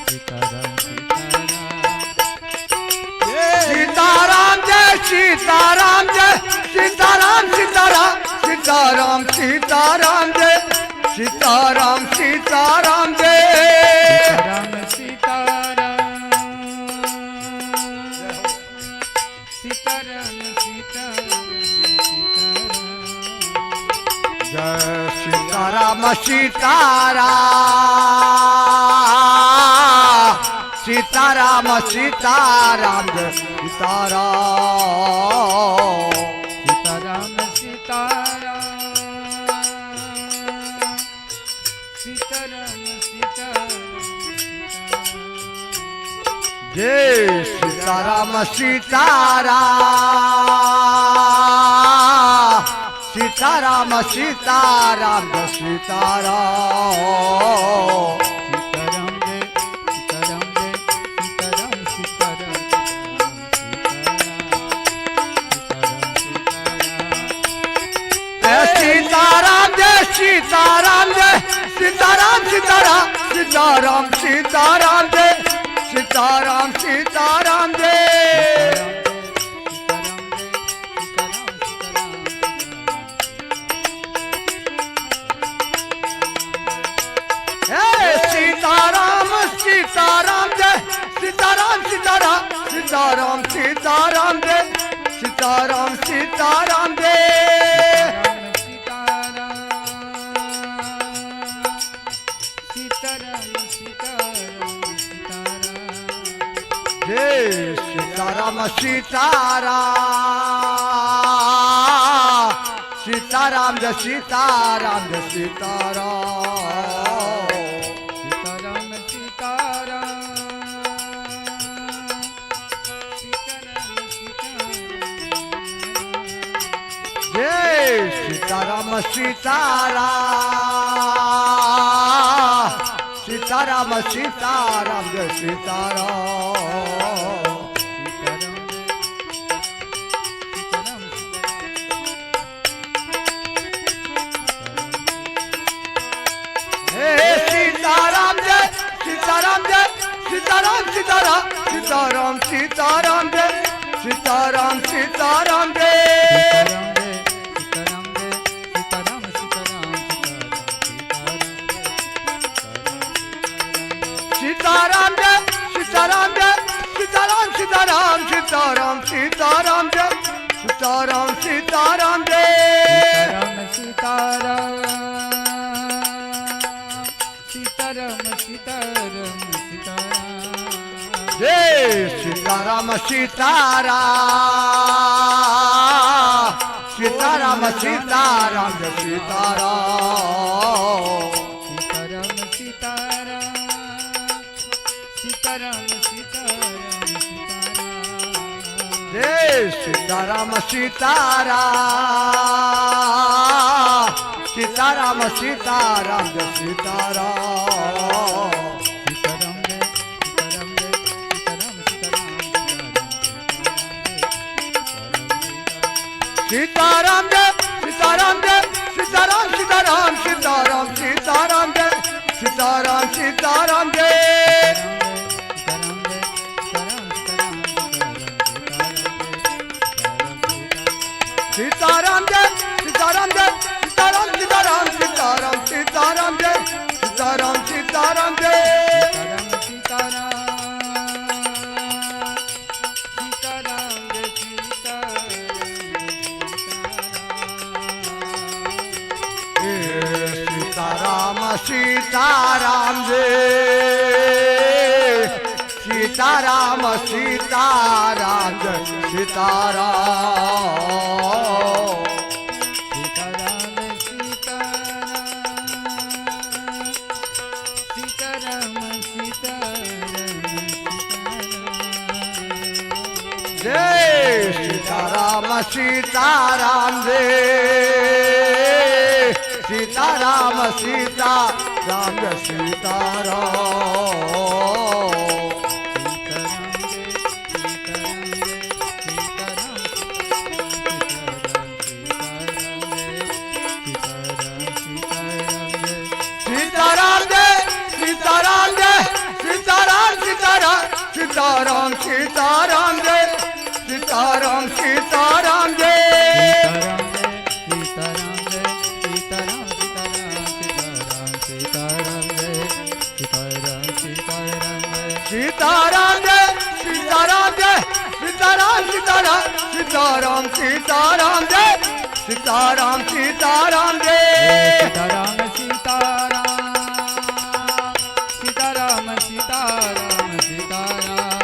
सीताराम जय सीताराम जय सीताराम सीताराम सीताराम सीताराम जय सीताराम सीताराम जय सीताराम सीताराम सीताराम सीताराम जय सीताराम सीताराम सीताराम सीताराम जय सीताराम सीताराम सीताराम सीताराम जय सीताराम सीताराम सीताराम जय सीताराम सीताराम जय सीताराम जय सीताराम सीताराम सीताराम सीताराम जय सीताराम सीताराम जय सीताराम सीताराम जय सीताराम सीताराम सीताराम सीताराम जय सीताराम सीताराम जय जय सीताराम सीताराम सीताराम जय सीताराम जय सीताराम सीताराम सीताराम जय सीताराम सीताराम सीताराम सीताराम जय सीताराम सीताराम जय सीताराम जय सीताराम सीताराम सीताराम सीताराम जय सीताराम सीताराम जय सीताराम जय सीताराम जय सीताराम सीताराम सीताराम सीताराम जय सीताराम सीताराम जय सीताराम सीताराम सीताराम सीताराम जय सीताराम सीताराम सीताराम सीताराम जय सीताराम सीताराम सीताराम सीताराम सीताराम जय सीताराम सीताराम सीताराम सीताराम जय सीताराम सीताराम जय सीताराम जय सीताराम सीताराम सीताराम सीताराम जय सीताराम सीताराम जय सीताराम जय सीताराम जय सीताराम सीताराम सीताराम सीताराम जय सीताराम सीताराम जय सीताराम सीताराम जय सीताराम सीताराम जय सीताराम जय सीताराम सीताराम जय सीताराम सीताराम जय सीताराम सीताराम जय सीताराम जय सीताराम सीताराम सीताराम जय सीताराम सीताराम जय सीताराम जय सीताराम जय सीताराम सीताराम सीताराम सीताराम जय सीताराम सीताराम जय सीताराम सीताराम सीताराम सीताराम सीताराम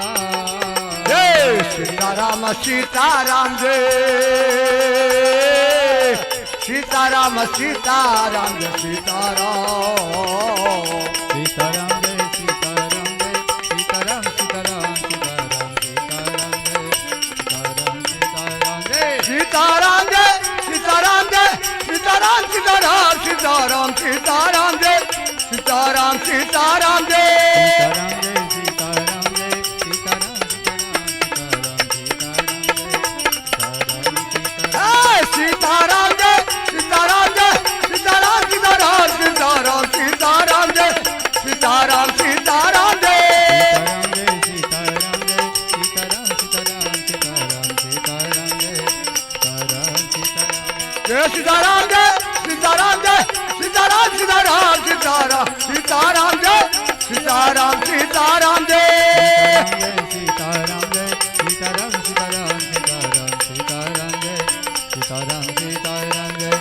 जय सीताराम सीताराम जय सीताराम सीताराम जय सीताराम सीताराम जय सीताराम जय सीताराम सीताराम सीताराम जय सीताराम सीताराम जय जय सीताराम जय सीताराम सीताराम सीताराम सीताराम जय सीताराम सीताराम जय सीताराम जय सीताराम जय सीताराम सीताराम सीताराम सीताराम जय सीताराम जय सीताराम सीताराम सीताराम जय जय सीताराम जय सीताराम जय सीताराम सीताराम सीताराम सीताराम जय सीताराम सीताराम जय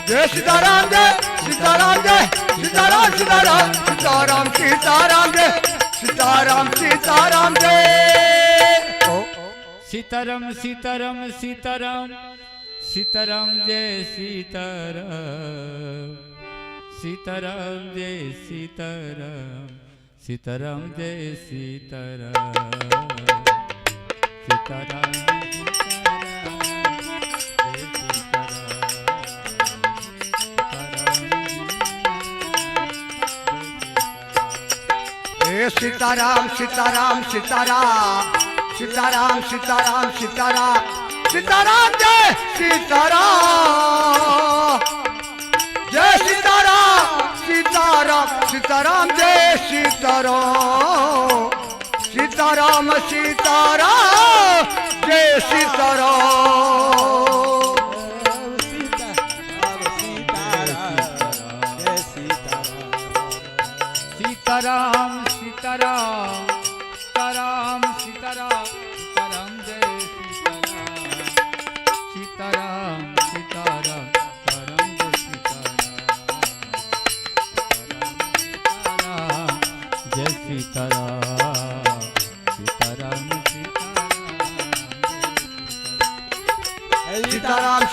जय सीताराम जय सीताराम जय सीताराम सीताराम सीताराम सीताराम जय सीताराम सीताराम जय सीताराम सीताराम सीताराम सीताराम जय सीताराम सीताराम जय सीताराम सीताराम जय सीताराम सीताराम सीताराम सीताराम सीताराम सीताराम सीताराम सीताराम सीताराम जय सीताराम जय सीताराम सीताराम सीताराम जय सीताराम सीताराम सीताराम जय सीताराम सीताराम सीताराम सीताराम सीताराम सीताराम जय सीताराम सीताराम सीताराम जय सीताराम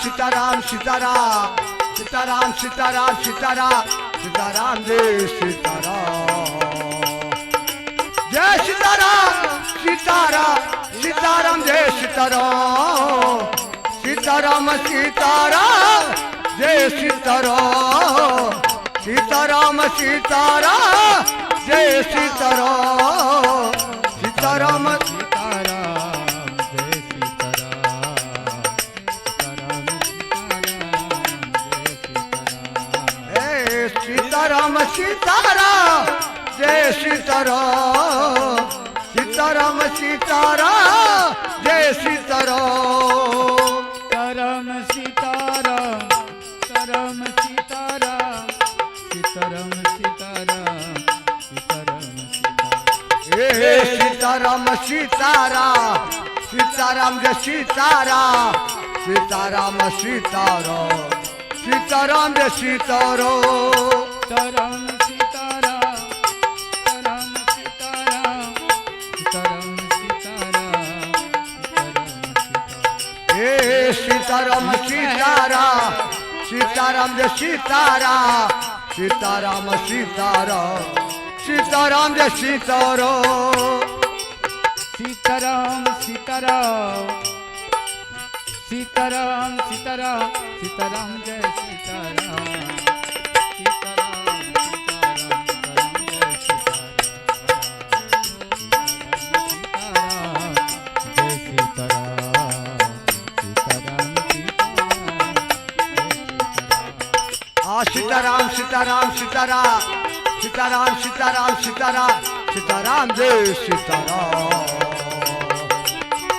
सीताराम सीताराम सीताराम सीताराम सीताराम सीताराम सीताराम सीताराम जय सीताराम जय सीताराम सीताराम सीताराम जय सीताराम सीताराम सीताराम जय सीताराम सीताराम सीताराम जय सीताराम सीताराम सीताराम सीताराम जय सीताराम सीताराम सीताराम जय सीताराम सीताराम सीताराम सीताराम सीताराम सीताराम सीताराम सीताराम सीताराम सीताराम जय सीताराम सीताराम सीताराम सीताराम जय सीताराम सीताराम सीताराम सीताराम सीताराम सीताराम सीताराम सीताराम जय सीताराम सीताराम सीताराम सीताराम जय सीताराम सीताराम सीताराम सीताराम सीताराम सीताराम जय सीताराम सीताराम सीताराम सीताराम सीताराम सीताराम सीताराम सीताराम सीताराम जय सीताराम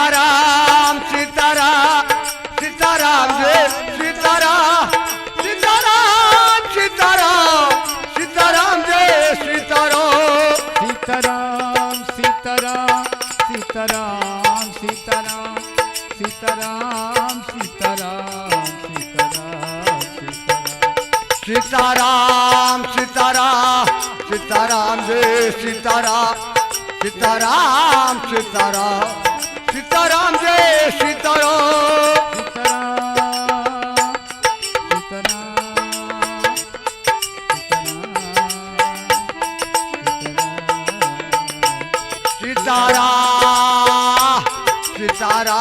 सीताराम सीताराम सीताराम जय सीताराम सीताराम सीताराम सीताराम जय सीताराम सीताराम सीताराम सीताराम सीताराम सीताराम सीताराम सीताराम सीताराम सीताराम सीताराम जय सीताराम सीताराम सीताराम सीताराम जय सीताराम सीताराम सीताराम सीताराम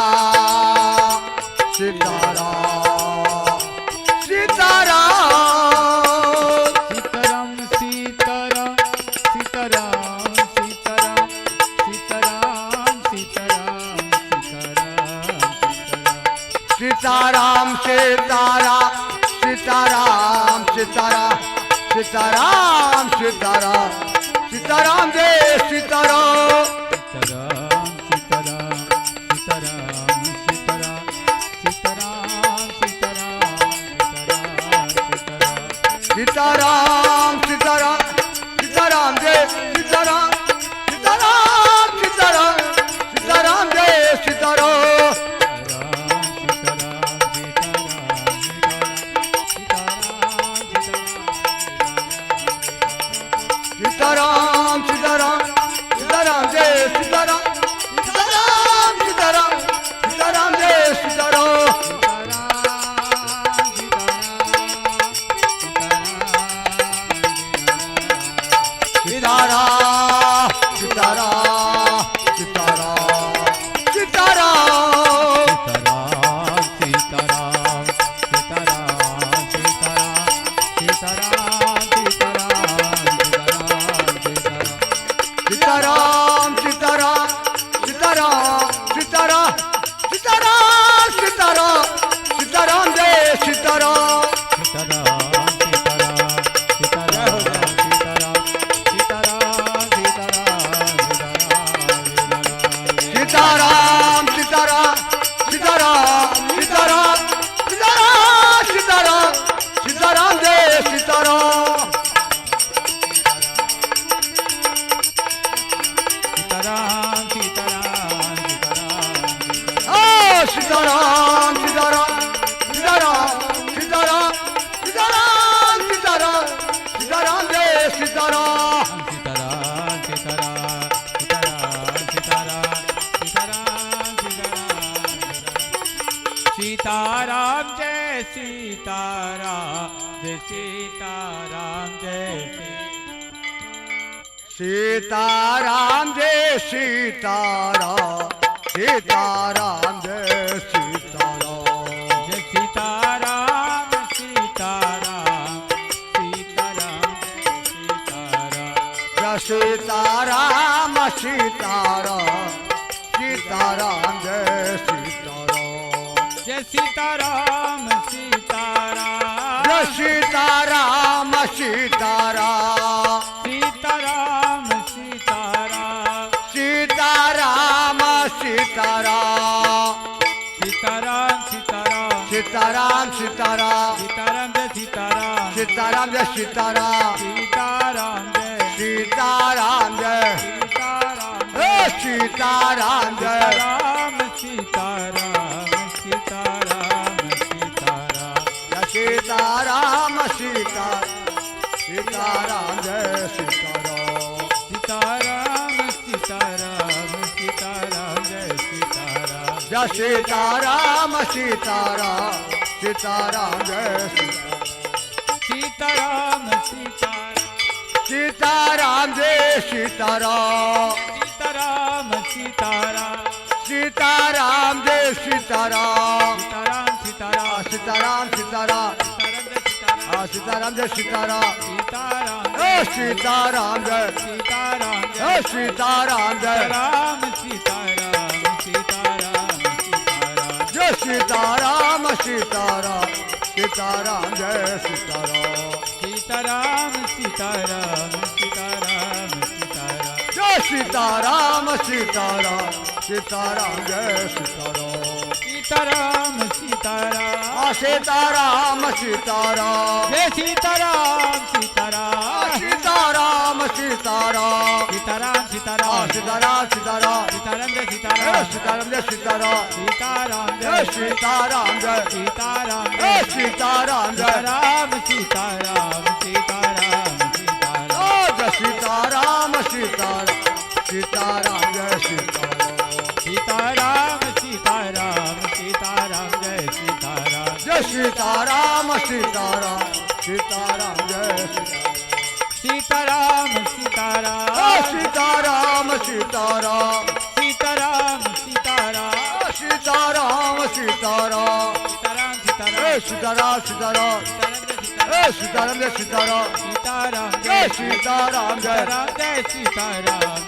सीताराम सीताराम सीताराम सीताराम सीताराम सीताराम सीताराम सीताराम सीताराम सीताराम सीताराम सीताराम सीताराम सीताराम जय सीताराम सीताराम सीताराम सीताराम सीताराम सीताराम सीताराम सीताराम सीताराम सीताराम जय सीताराम सीताराम सीताराम सीताराम जय सीताराम सीताराम सीताराम सीताराम जय सीताराम सीताराम सीताराम सीताराम जय सीताराम सीताराम सीताराम सीताराम सीताराम सीताराम सीताराम सीताराम सीताराम सीताराम सीताराम सीताराम सीताराम जय सीताराम सीताराम सीताराम सीताराम सीताराम सीताराम सीताराम सीताराम जय सीताराम सीताराम सीताराम सीताराम सीताराम सीताराम सीताराम सीताराम जय सीताराम सीताराम जय सीताराम जय सीताराम जय सीताराम जय सीताराम सीताराम जय सीताराम जय सीताराम सीताराम सीताराम सीताराम जय सीताराम सीताराम सीताराम जय सीताराम जय सीताराम सीताराम जय सीताराम सीताराम सीताराम सीताराम सीताराम सीताराम सीताराम सीताराम सीताराम सीताराम सीताराम जय सीताराम सीताराम जय सीताराम सीताराम जय सीताराम जय सीताराम जय राम सीताराम सीताराम सीताराम सीताराम सीता सीताराम जय सीताराम सीताराम सीताराम सीताराम जय सीताराम जय सीताराम सीताराम सीताराम जय सीताराम सीताराम सीताराम जय सीताराम सीताराम सीताराम सीताराम जय सीताराम सीताराम सीताराम सीताराम सीताराम सीताराम जय सीताराम सीताराम सीताराम जय सीताराम सीताराम जय राम सीताराम सीताराम सीताराम जय सीताराम सीताराम सीताराम जय सीताराम सीताराम सीताराम सीताराम सीताराम जय सीताराम सीताराम सीताराम जय सीताराम सीताराम सीताराम सीताराम सीताराम जय सीताराम सीताराम सीताराम सीताराम सीताराम सीताराम सीताराम सीताराम सीताराम जय सीताराम सीताराम जय सीताराम सीताराम जय जय सीताराम जय सीताराम जय सीताराम जय राम सीताराम सीताराम सीताराम जय सीताराम सीताराम सीताराम जय सीताराम सीताराम सीताराम सीताराम जय सीताराम जय सीताराम सीताराम सीताराम जय सीताराम सीताराम सीताराम सीताराम सीताराम सीताराम सीताराम सीताराम सीताराम सीताराम सीताराम सीताराम सीताराम जय सीताराम सीताराम जय सीताराम जय जय सीताराम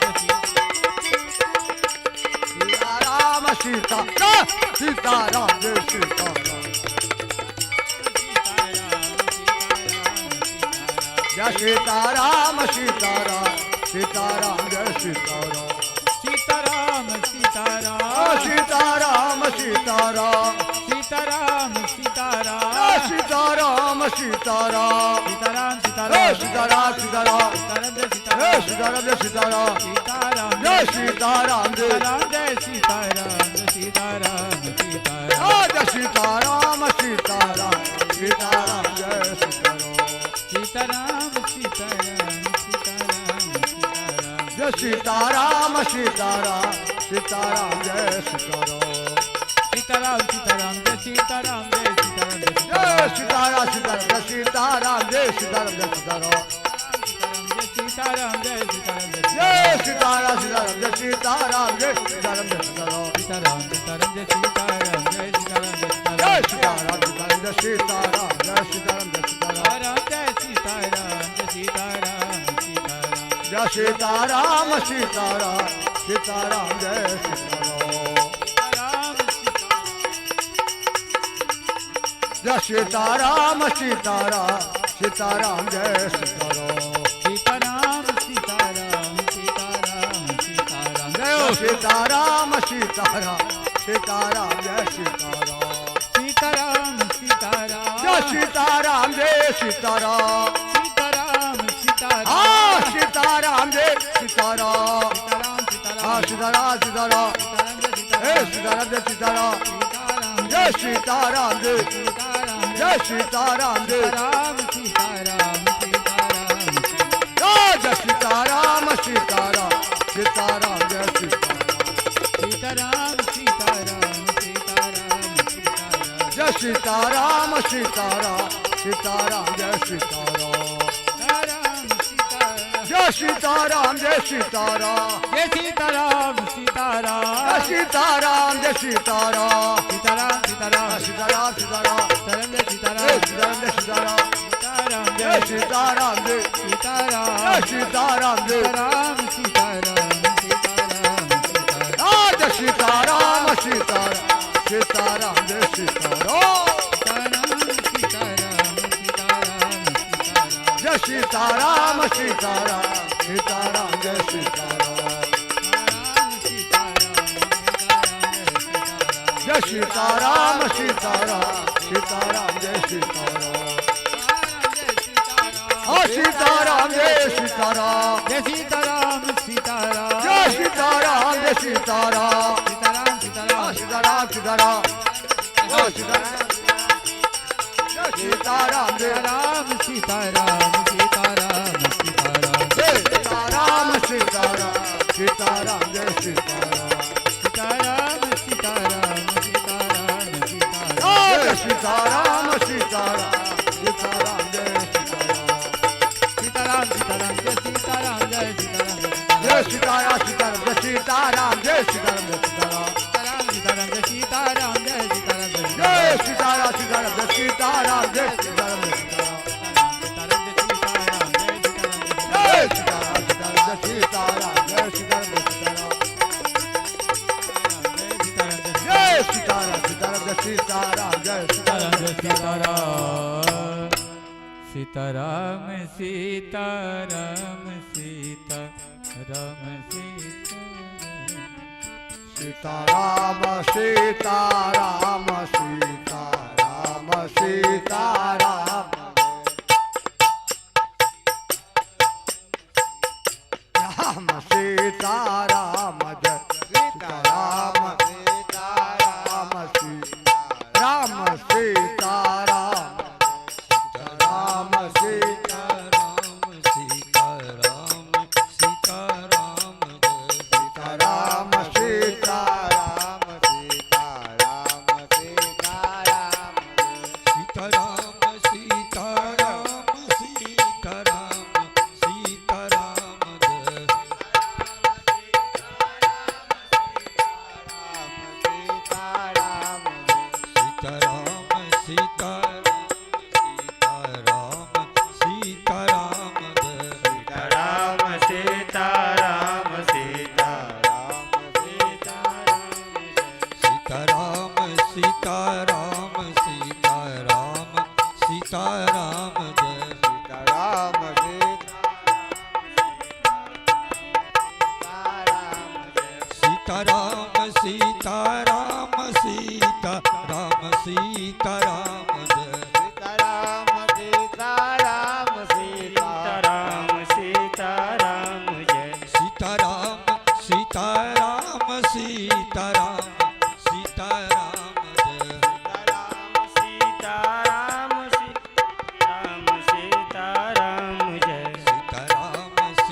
सीताराम सीताराम सीताराम जय सीताराम जय सीताराम सीताराम सीताराम जय सीताराम सीताराम सीताराम सीताराम सीताराम सीताराम सीताराम सीताराम सीताराम सीताराम सीताराम सीताराम सीताराम सीताराम सीताराम जय जय सीताराम सीताराम सीताराम जय सीताराम जय सीताराम जय सीताराम सीताराम सीताराम जय सीताराम सीताराम सीताराम जय सीताराम सीताराम सीताराम सीताराम सीताराम जय सीताराम सीताराम सीताराम जय सीताराम सीताराम सीताराम जय सीताराम जय सीताराम जय सीताराम सीताराम जय सीताराम जय सीताराम जय सीताराम सीताराम जय सीताराम जय सीताराम सीताराम जय सीताराम जय सीताराम जय सीताराम सीताराम सीताराम जय सीताराम जय सीताराम जय जय सीताराम सीताराम जय सीताराम जय सीताराम जय सीताराम जय सीताराम जय सीताराम सीताराम जय सीताराम सीताराम सीताराम जय सीताराम जय सीताराम सीताराम सीताराम जय सीताराम सीताराम सीताराम सीताराम सीताराम जय सीताराम सीताराम सीताराम जय सीताराम सीताराम सीताराम जय सीताराम जय सीताराम सीताराम सीताराम सीताराम जय सीताराम सीताराम सीताराम सीताराम सीताराम सीताराम जय सीताराम जय सीताराम जय जय सीताराम जय राम सीताराम सीताराम जय सीताराम सीताराम सीताराम जय सीताराम सीताराम सीताराम सीताराम सीताराम जय सीताराम सीताराम सीताराम जय सीताराम राम सीताराम जय सीताराम जय सीताराम जय सीताराम सीताराम जय सीताराम जय सीताराम सीताराम सीताराम सीताराम सीताराम सीताराम जय सीताराम सीताराम जय सीताराम सीताराम जय जय सीताराम जय सीताराम जय सीताराम जय राम सीताराम सीताराम सीताराम जय सीताराम सीताराम सीताराम जय सीताराम सीताराम सीताराम सीताराम जय सीताराम सीताराम सीताराम जय सीताराम जय सीताराम सीताराम सीताराम जय सीताराम सीताराम जय सीताराम जय सीताराम सीताराम जय सीताराम जय सीताराम सीताराम सीताराम सीताराम सीताराम जय सीताराम जय राम सीताराम सीताराम सीताराम सीताराम सीताराम सीताराम जय सीताराम सीताराम सीताराम सीताराम सीताराम जय सीताराम सीताराम सीताराम जय सीताराम सीताराम सीताराम जय सीताराम जय सीताराम जय सीताराम सीताराम जय सीताराम जय सीताराम जय सीताराम सीताराम जय सीताराम जय सीताराम जय जय सीताराम सीताराम जय सीताराम जय सीताराम जय सीताराम जय सीताराम सीताराम जय सीताराम जय सीताराम जय सीताराम जय सीताराम सीताराम जय सीताराम जय सीताराम जय सीताराम सीताराम सीताराम सीताराम सीताराम सीताराम सीताराम सीताराम सीताराम राम सीताराम जय सीताराम सीताराम राम सीताराम राम सीताराम सीताराम सीताराम सीताराम सीताराम सीताराम सीताराम सीताराम सीताराम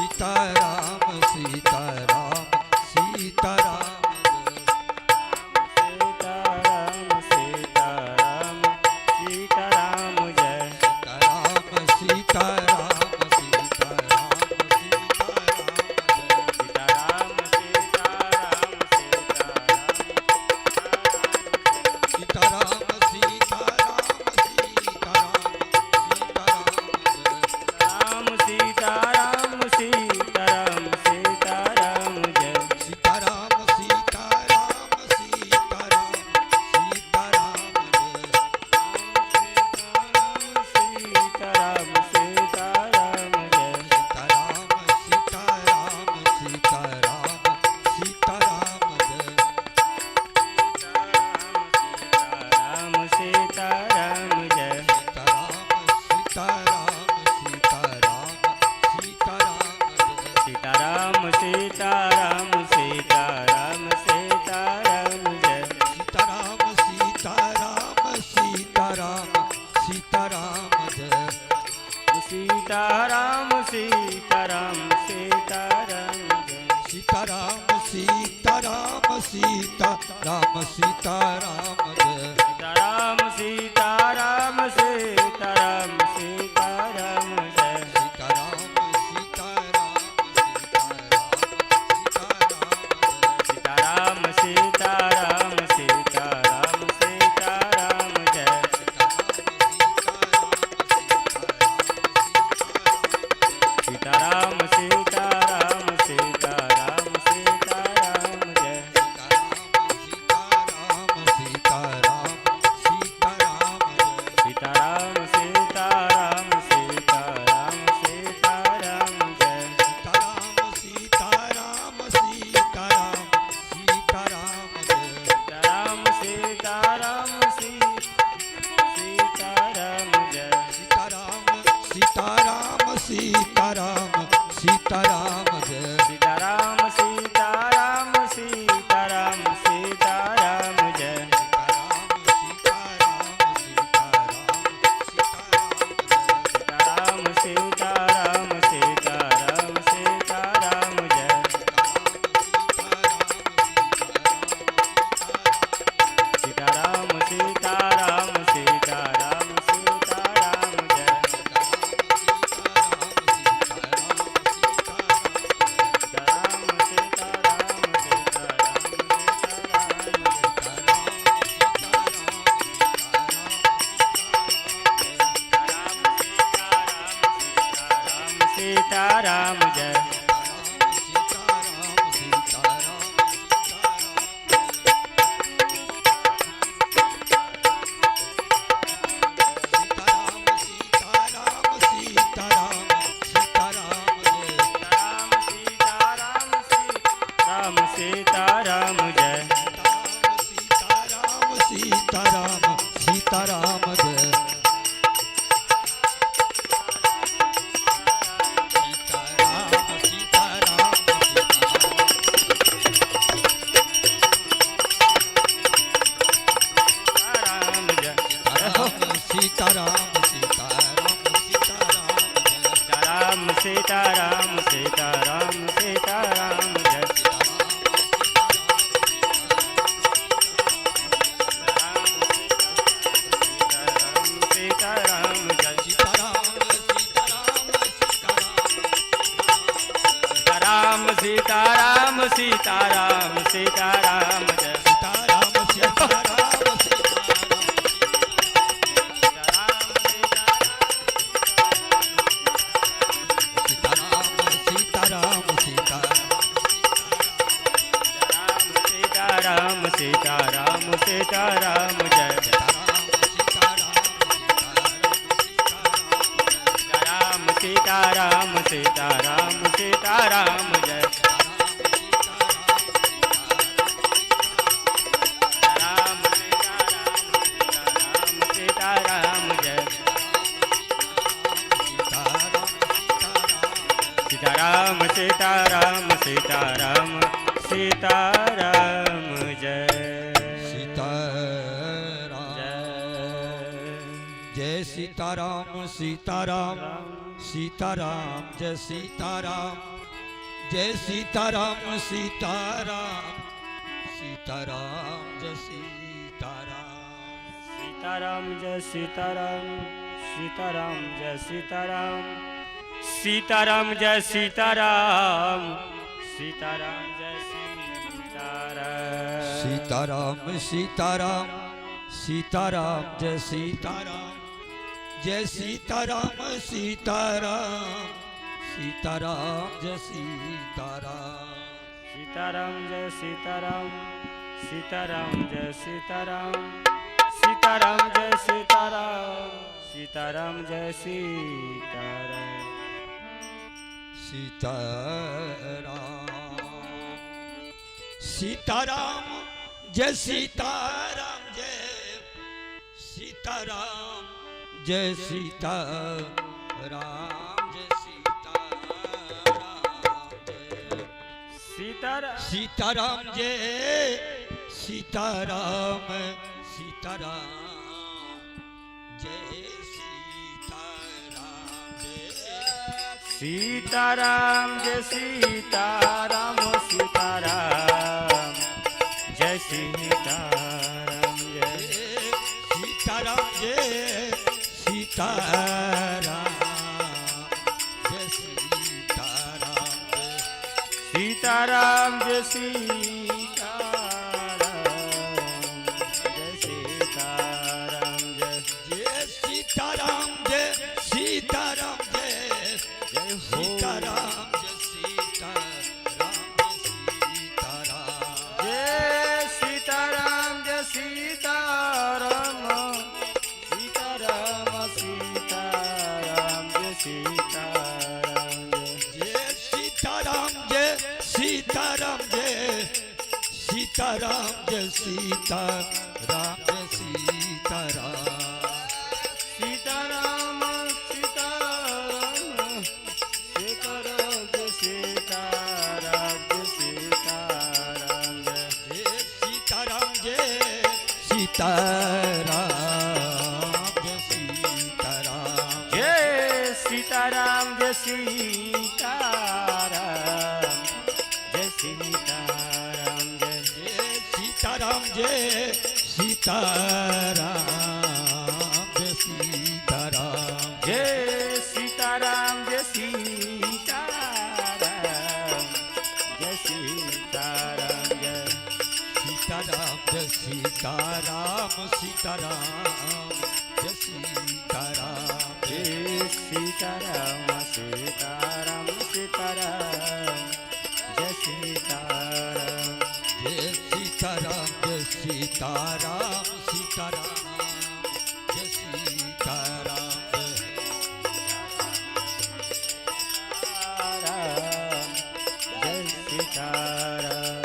सीताराम सीताराम सीताराम सीताराम सीताराम सीताराम सीताराम जय सीताराम सीताराम सीताराम सीताराम सीताराम सीताराम जय सीताराम सीताराम सीताराम सीताराम जय सीताराम सीताराम सीताराम जय सीताराम सीताराम सीताराम जय सीताराम सीताराम सीताराम सीताराम सीताराम सीताराम जय सीताराम जय सीताराम सीताराम सीताराम जय सीताराम सीताराम जय सीताराम सीताराम सीताराम जय सीताराम जय सीताराम सीताराम सीताराम सीताराम जय जय सीताराम सीताराम सीताराम जय सीताराम जय सीताराम सीताराम सीताराम जय सीताराम सीताराम जय सीताराम सीताराम जय सीताराम सीताराम जय सीताराम सीताराम जय सीताराम सीताराम सीताराम सीताराम जय सीताराम जय सीताराम सीताराम सीताराम जय सीताराम सीताराम जय सीताराम सीताराम जय सीताराम सीताराम जय सीताराम सीताराम जय सीताराम सीताराम जय सीताराम जय सीताराम जय सीताराम जय सीताराम सीताराम जय सीताराम सीताराम जय सीताराम जय सीताराम सीताराम जय सीताराम जय सीताराम जय सीताराम जय सीताराम जय सीताराम जय सीताराम जय सीताराम जय सीताराम जय सीताराम जय सीताराम सीताराम सीताराम जय सीताराम जय सीताराम जय सीताराम जय सीताराम जय सीताराम जय सीताराम सीताराम सीताराम जय सीताराम जय सीताराम जय सीताराम जय सीताराम जय सीताराम जय सीताराम जय सीताराम जय सीताराम जय सीताराम जय सीताराम जय सीताराम सीताराम जय सीताराम जय सीताराम सीताराम सीताराम जय सीताराम जय सीताराम जय सीताराम सीताराम जय सीताराम जय सीताराम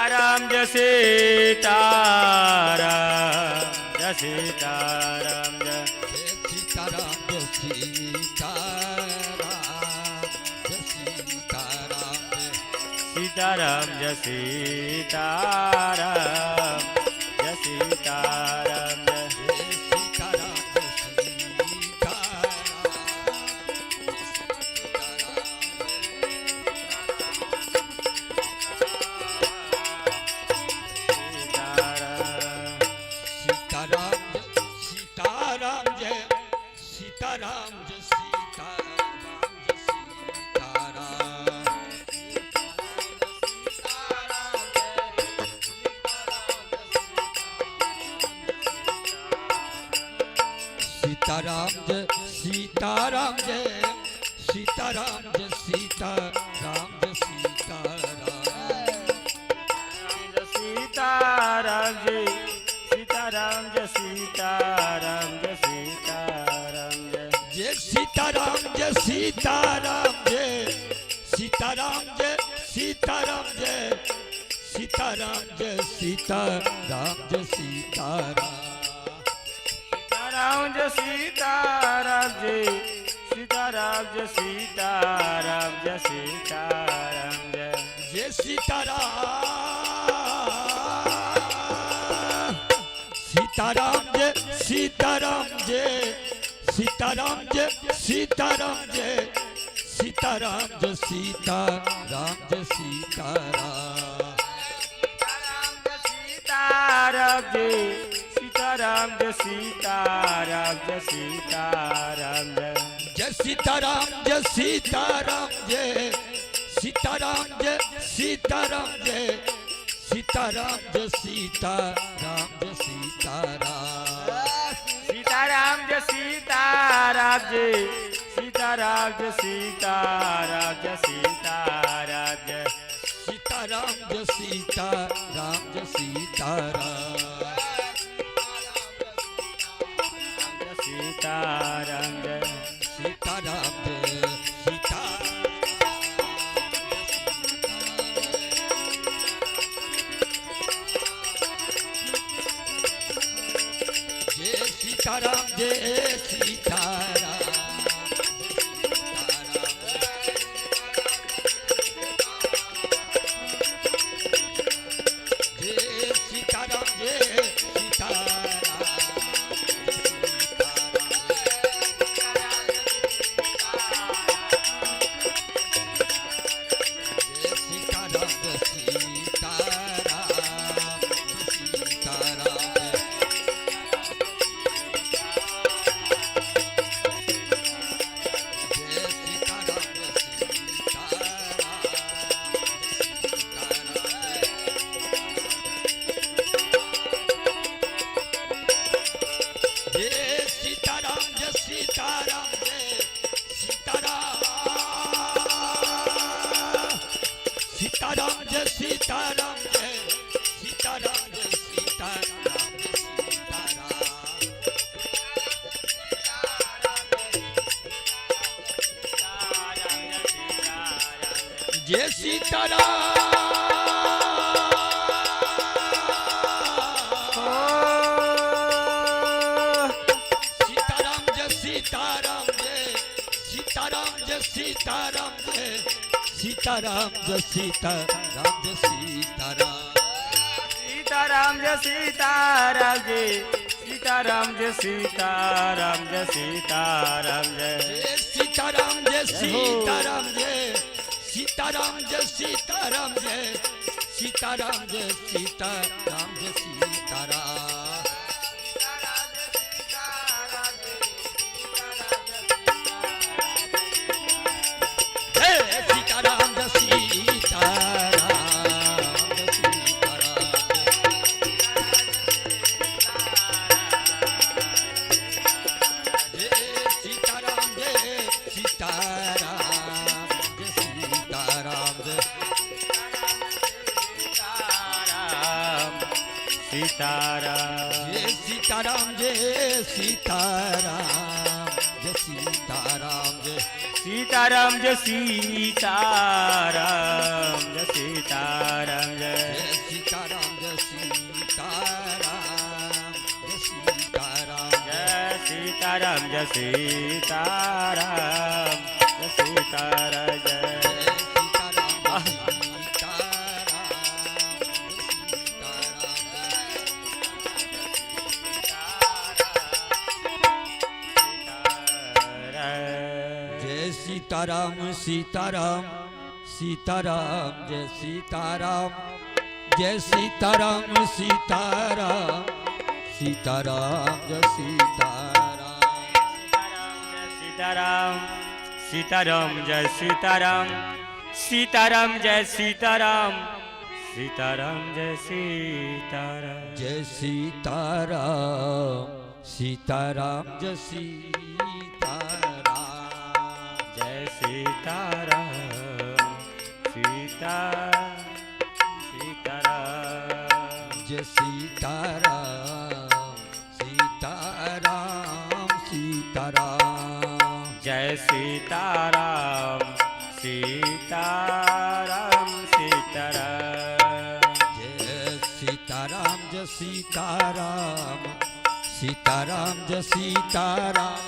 सीताराम जय सीताराम जय सीताराम जय सीताराम जय सीताराम जय सीताराम सीताराम जय सीताराम जय सीताराम जय सीताराम जय सीताराम जय सीताराम जय सीताराम जय सीताराम जय सीताराम जय सीताराम जय सीताराम जय सीताराम जय जय सीताराम जय सीताराम जय सीताराम जय सीताराम जय सीताराम जय सीताराम सीताराम जय सीताराम जय सीताराम जय सीताराम जय सीताराम जय जय सीताराम जय सीताराम जय सीताराम जय सीताराम जय सीताराम जय सीताराम जय सीताराम सीताराम जय सीताराम जय सीताराम जय सीताराम जय जय सीताराम जय सीताराम जय सीताराम जय सीताराम जय सीताराम जय सीताराम जय सीताराम सीताराम जय सीताराम जय सीताराम जय सीताराम जय सीताराम जय सीताराम जय सीताराम जय सीताराम सीताराम जय सीताराम जय सीताराम जय सीताराम सीताराम जय सीताराम जय सीताराम जय सीताराम जय सीताराम जय सीताराम सीताराम जय सीताराम जय सीताराम जय सीताराम जय सीताराम जय सीताराम जय सीताराम सीताराम जय सीताराम जय सीताराम जय सीताराम जय सीताराम जय सीताराम जय सीताराम जय सीताराम जय सीताराम जय सीताराम जय सीताराम जय सीताराम सीताराम जय सीताराम जय सीताराम जय सीताराम जय सीताराम जय सीताराम जय सीताराम जय सीताराम जय सीताराम जय सीताराम जय सीताराम सीताराम सीताराम जय सीताराम जय सीताराम सीताराम सीताराम जय सीताराम सीताराम जय सीताराम सीताराम जय सीताराम सीताराम जय सीताराम जय सीताराम सीताराम जय सीताराम जय सीताराम सीताराम जय सीताराम सीताराम सीताराम जय सीताराम सीताराम सीताराम जय सीताराम जय सीताराम सीताराम जय सीताराम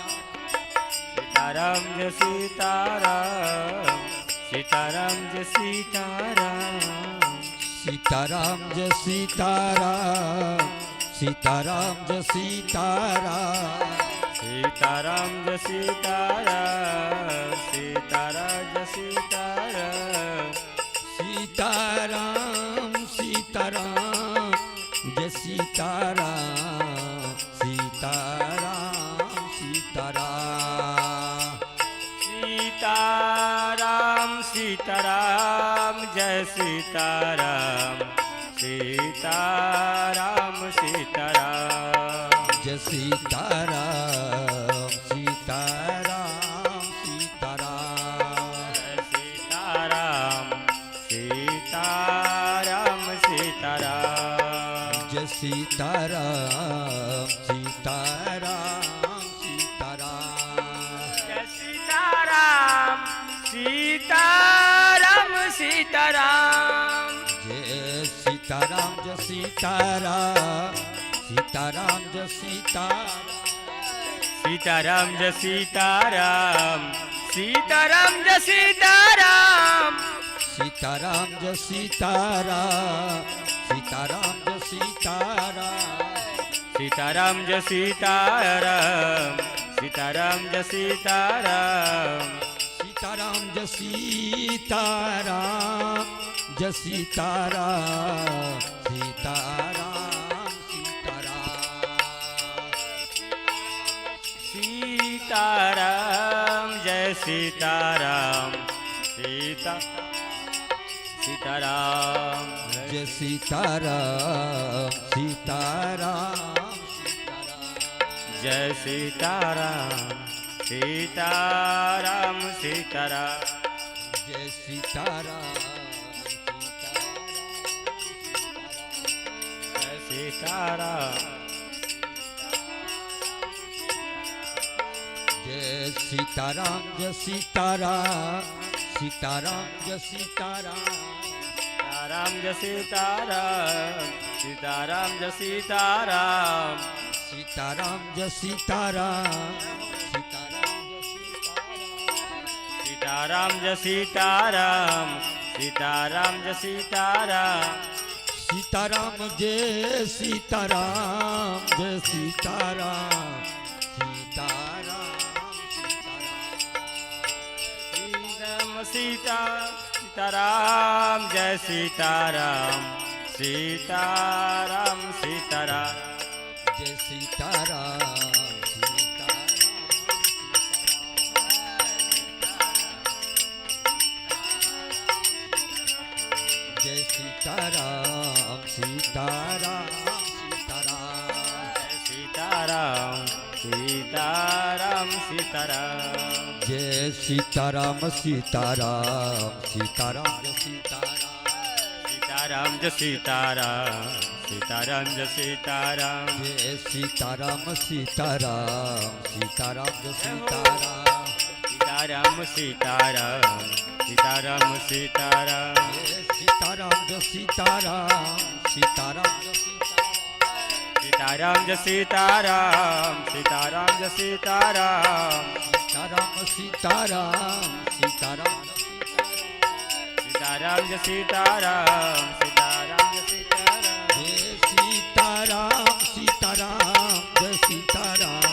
सीताराम जय सीताराम सीताराम जय सीताराम सीताराम जय सीताराम सीताराम जय सीताराम सीताराम जय सीताराम सीताराम जय सीताराम सीताराम सीताराम जय सीताराम सीताराम सीताराम सीताराम सीताराम जय सीताराम सीताराम सीताराम जय सीताराम सीताराम सीताराम सीताराम सीताराम सीताराम जय सीताराम सीताराम सीताराम जय सीताराम सीताराम सीताराम जय सीताराम जय सीताराम सीताराम जय सीताराम जय सीताराम सीताराम जय सीताराम सीताराम जय सीताराम सीताराम जय सीताराम सीताराम जय सीताराम सीताराम जय सीताराम सीताराम जय सीताराम जय सीताराम सीताराम सीताराम जय सीताराम सीताराम जय सीताराम सीताराम जय सीताराम सीताराम सीताराम जय सीताराम जय सीताराम जय सीताराम जय सीताराम सीताराम जय सीताराम सीताराम जय सीताराम सीताराम जय सीताराम सीताराम जय सीताराम सीताराम जय सीताराम सीताराम जय सीताराम सीताराम जय सीताराम जय सीताराम सीताराम जय सीताराम सीताराम सीताराम जय सीताराम जय सीताराम सीताराम सीताराम सीताराम सीताराम जय सीताराम सीताराम सीताराम जय सीताराम सीताराम जय सीताराम सीताराम जय सीताराम जय सीताराम सीताराम सीताराम जय सीताराम सीताराम सीताराम सीताराम सीताराम जय सीताराम जय सीताराम सीताराम जय सीताराम जय सीताराम सीताराम जय सीताराम सीताराम सीताराम सीताराम सीताराम जय सीताराम सीताराम जय सीताराम जय सीताराम सीताराम जय सीताराम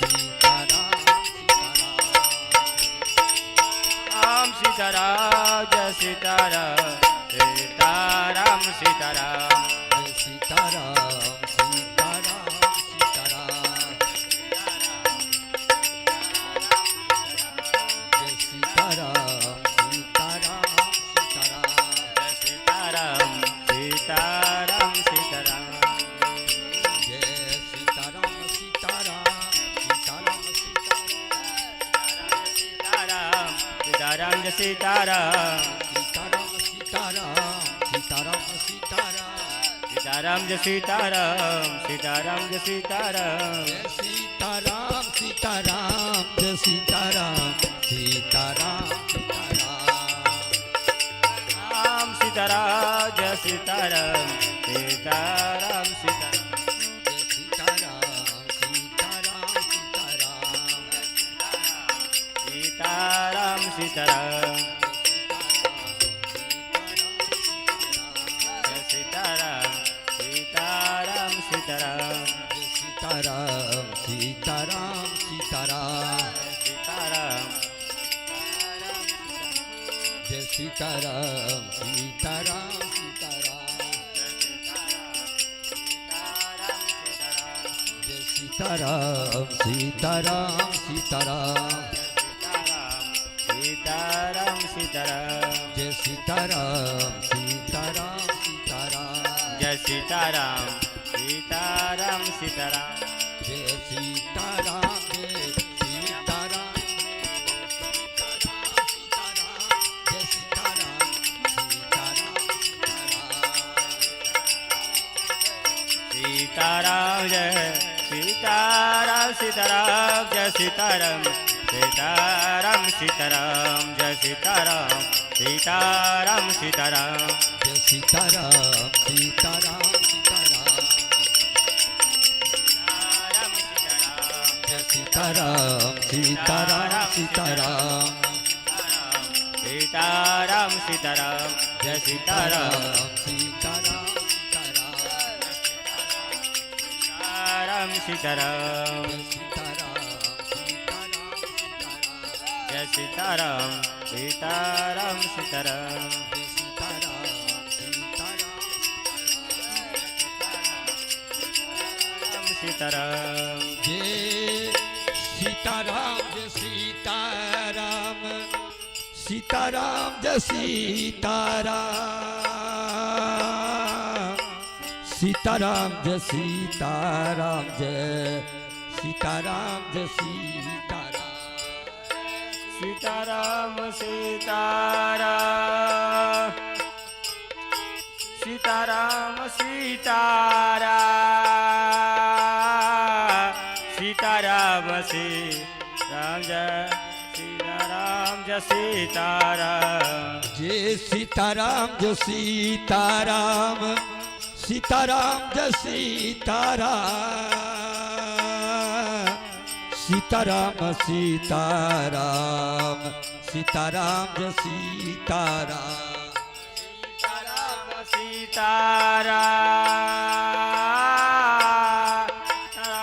सीताराम राम सीताराम जय सीताराम सीताराम सीताराम जय सीताराम सीताराम सीताराम जय सीताराम सीताराम सीताराम जय सीताराम सीताराम सीताराम जय सीताराम सीताराम सीताराम सीताराम जय सीताराम सीताराम सीताराम सीताराम सीताराम सीताराम जय सीताराम सीताराम जय सीताराम जय सीताराम सीताराम जय सीताराम सीताराम राम सीताराम जय सीताराम सीताराम सीताराम जय सीताराम सीताराम सीताराम सीताराम सीताराम जय सीताराम सीताराम सीताराम सीताराम सीताराम सीताराम सीताराम जय सीताराम सीताराम सीताराम जय सीताराम सीताराम सीताराम सीताराम सीताराम जय सीताराम सीताराम सीताराम जय सीताराम सीताराम सीताराम जय सीताराम जय सीताराम जय सीताराम सीताराम जय सीताराम सीताराम जय सीताराम सीताराम सीताराम जय सीताराम सीताराम सीताराम जय सीताराम सीताराम सीताराम जय सीताराम सीताराम सीताराम सीताराम सीताराम जय सीताराम सीताराम सीताराम सीताराम सीताराम जय सीताराम सीताराम जय सीताराम सीताराम सीताराम सीताराम सीताराम जय सीताराम सीताराम जय सीताराम सीताराम जय सीताराम जय सीताराम जय सीताराम सीताराम सीताराम सीताराम सीताराम सीताराम सीताराम जय सीताराम जय सीताराम जय सीताराम जय सीताराम सीताराम जय सीताराम सीताराम सीताराम सीताराम जय सीताराम सीताराम सीताराम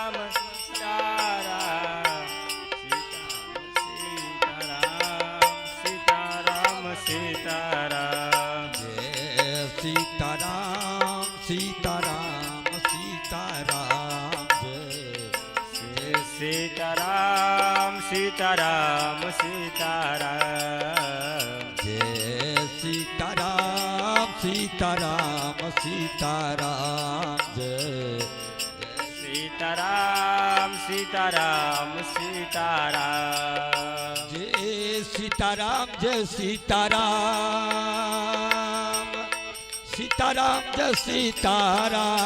सीताराम सीताराम जय सीताराम सीताराम सीताराम जय सीताराम सीताराम सीताराम जय सीताराम सीताराम सीताराम जय सीताराम सीताराम सीताराम जय सीताराम जय सीताराम सीताराम जय सीताराम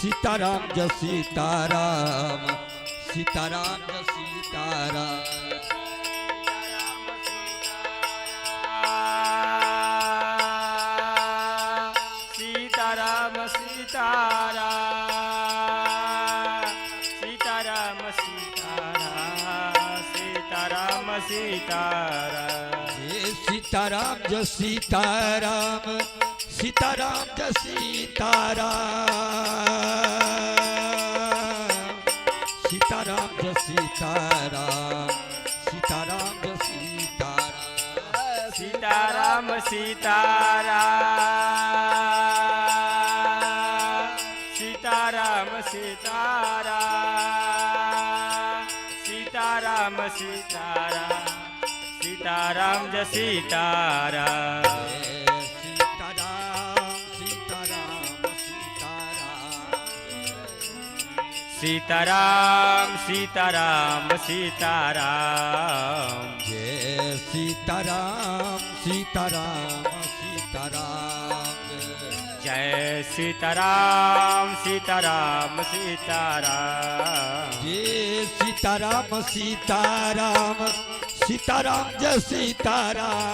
सीताराम जय सीताराम सीताराम जय सीताराम सीताराम जय सीताराम जय सीताराम सीताराम जय सीताराम सीताराम जय सीताराम सीताराम जय सीताराम सीताराम सीताराम सीताराम सीताराम सीताराम सीताराम सीताराम जय सीताराम सीताराम सीताराम सीताराम सीताराम सीताराम सीताराम जय सीताराम सीताराम सीताराम जय सीताराम सीताराम सीताराम जय सीताराम सीताराम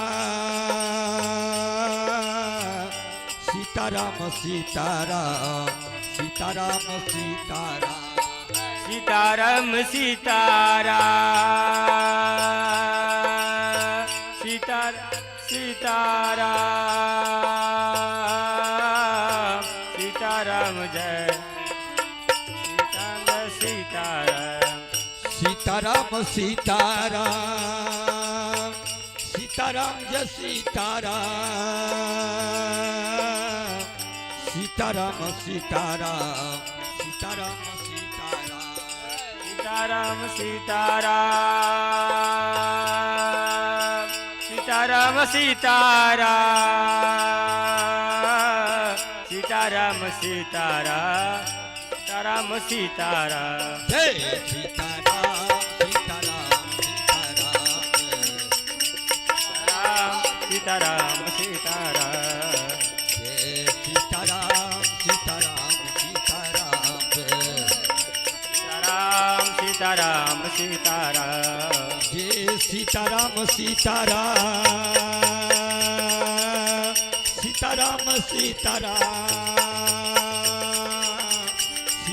सीताराम जय सीताराम सीताराम सीताराम सीताराम सीताराम सीताराम सीताराम सीताराम सीताराम जय सीताराम सीताराम सीताराम सीताराम जय सीताराम सीताराम सीताराम सीताराम सीताराम सीताराम सीताराम सीताराम सीताराम सीताराम सीताराम सीताराम सीताराम जय सीताराम सीताराम सीताराम सीताराम सीताराम जय सीताराम सीताराम सीताराम सीताराम सीताराम जय सीताराम सीताराम सीताराम सीताराम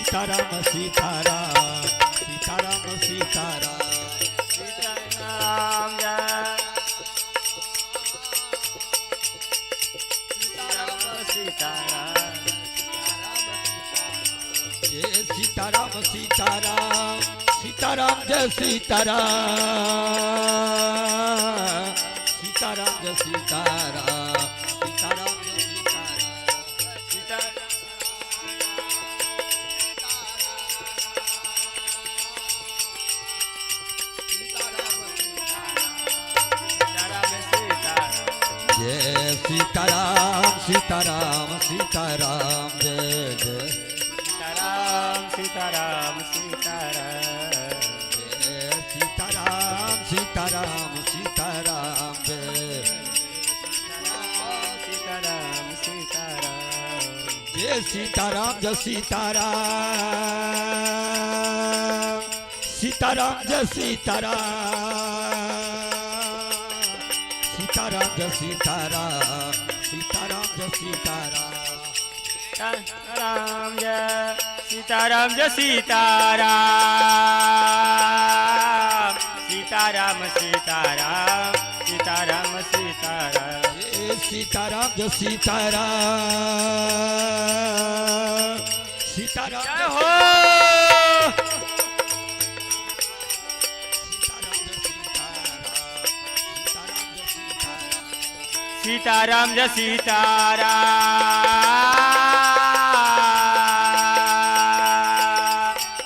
सीताराम सीताराम सीताराम सीताराम सीताराम जय सीताराम जय सीताराम सीताराम सीताराम जय सीताराम सीताराम जय सीताराम सीताराम जय सीताराम जय सीताराम सीताराम सीताराम जय जय सीताराम सीताराम सीताराम जय सीताराम सीताराम सीताराम जय सीताराम सीताराम जय सीताराम जय सीताराम सीताराम जय सीताराम सीताराम जय सीताराम सीताराम जय सीताराम सीताराम जय सीताराम जय सीताराम सीताराम सीताराम सीताराम सीताराम जय सीताराम जय सीताराम सीताराम जय हो सीताराम जय सीताराम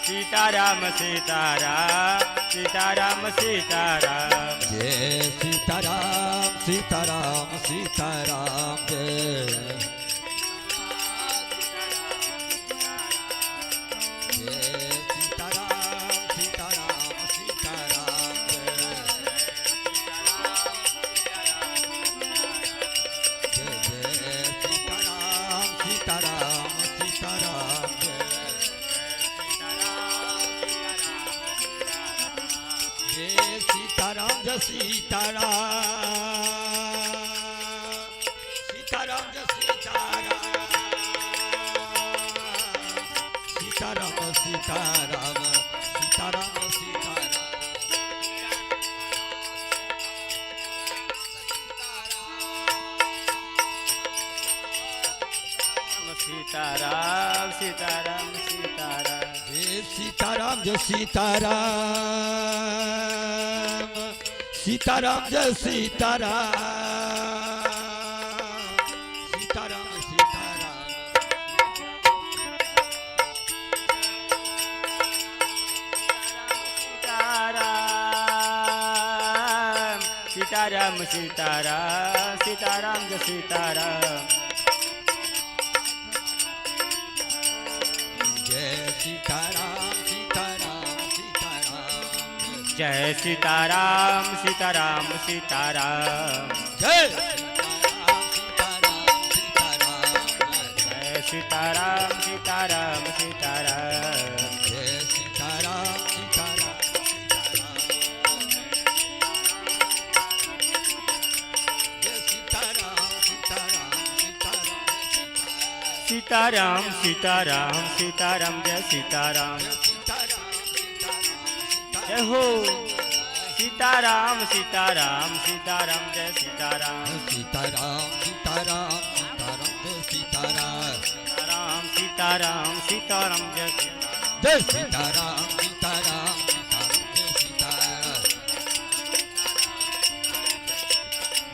सीताराम सीताराम सीताराम सीताराम जय सीताराम सीताराम सीताराम जय सीताराम सीताराम सीताराम जय सीताराम सीताराम सीताराम जय सीताराम जय सीताराम सीताराम जय सीताराम सीताराम सीताराम सीताराम सीताराम सीताराम सीताराम सीताराम जय सीताराम जय सीताराम सीताराम जय सीताराम सीताराम सीताराम सीताराम सीताराम सीताराम सीताराम जय सीताराम जय सीताराम सीताराम सीताराम जय जय सीताराम सीताराम सीताराम जय सीताराम सीताराम सीताराम सीताराम सीताराम जय सीताराम जय हो सीताराम सीताराम सीताराम जय सीताराम सीताराम सीताराम सीताराम जय सीताराम सीताराम सीताराम सीताराम जय जय सीताराम सीताराम सीताराम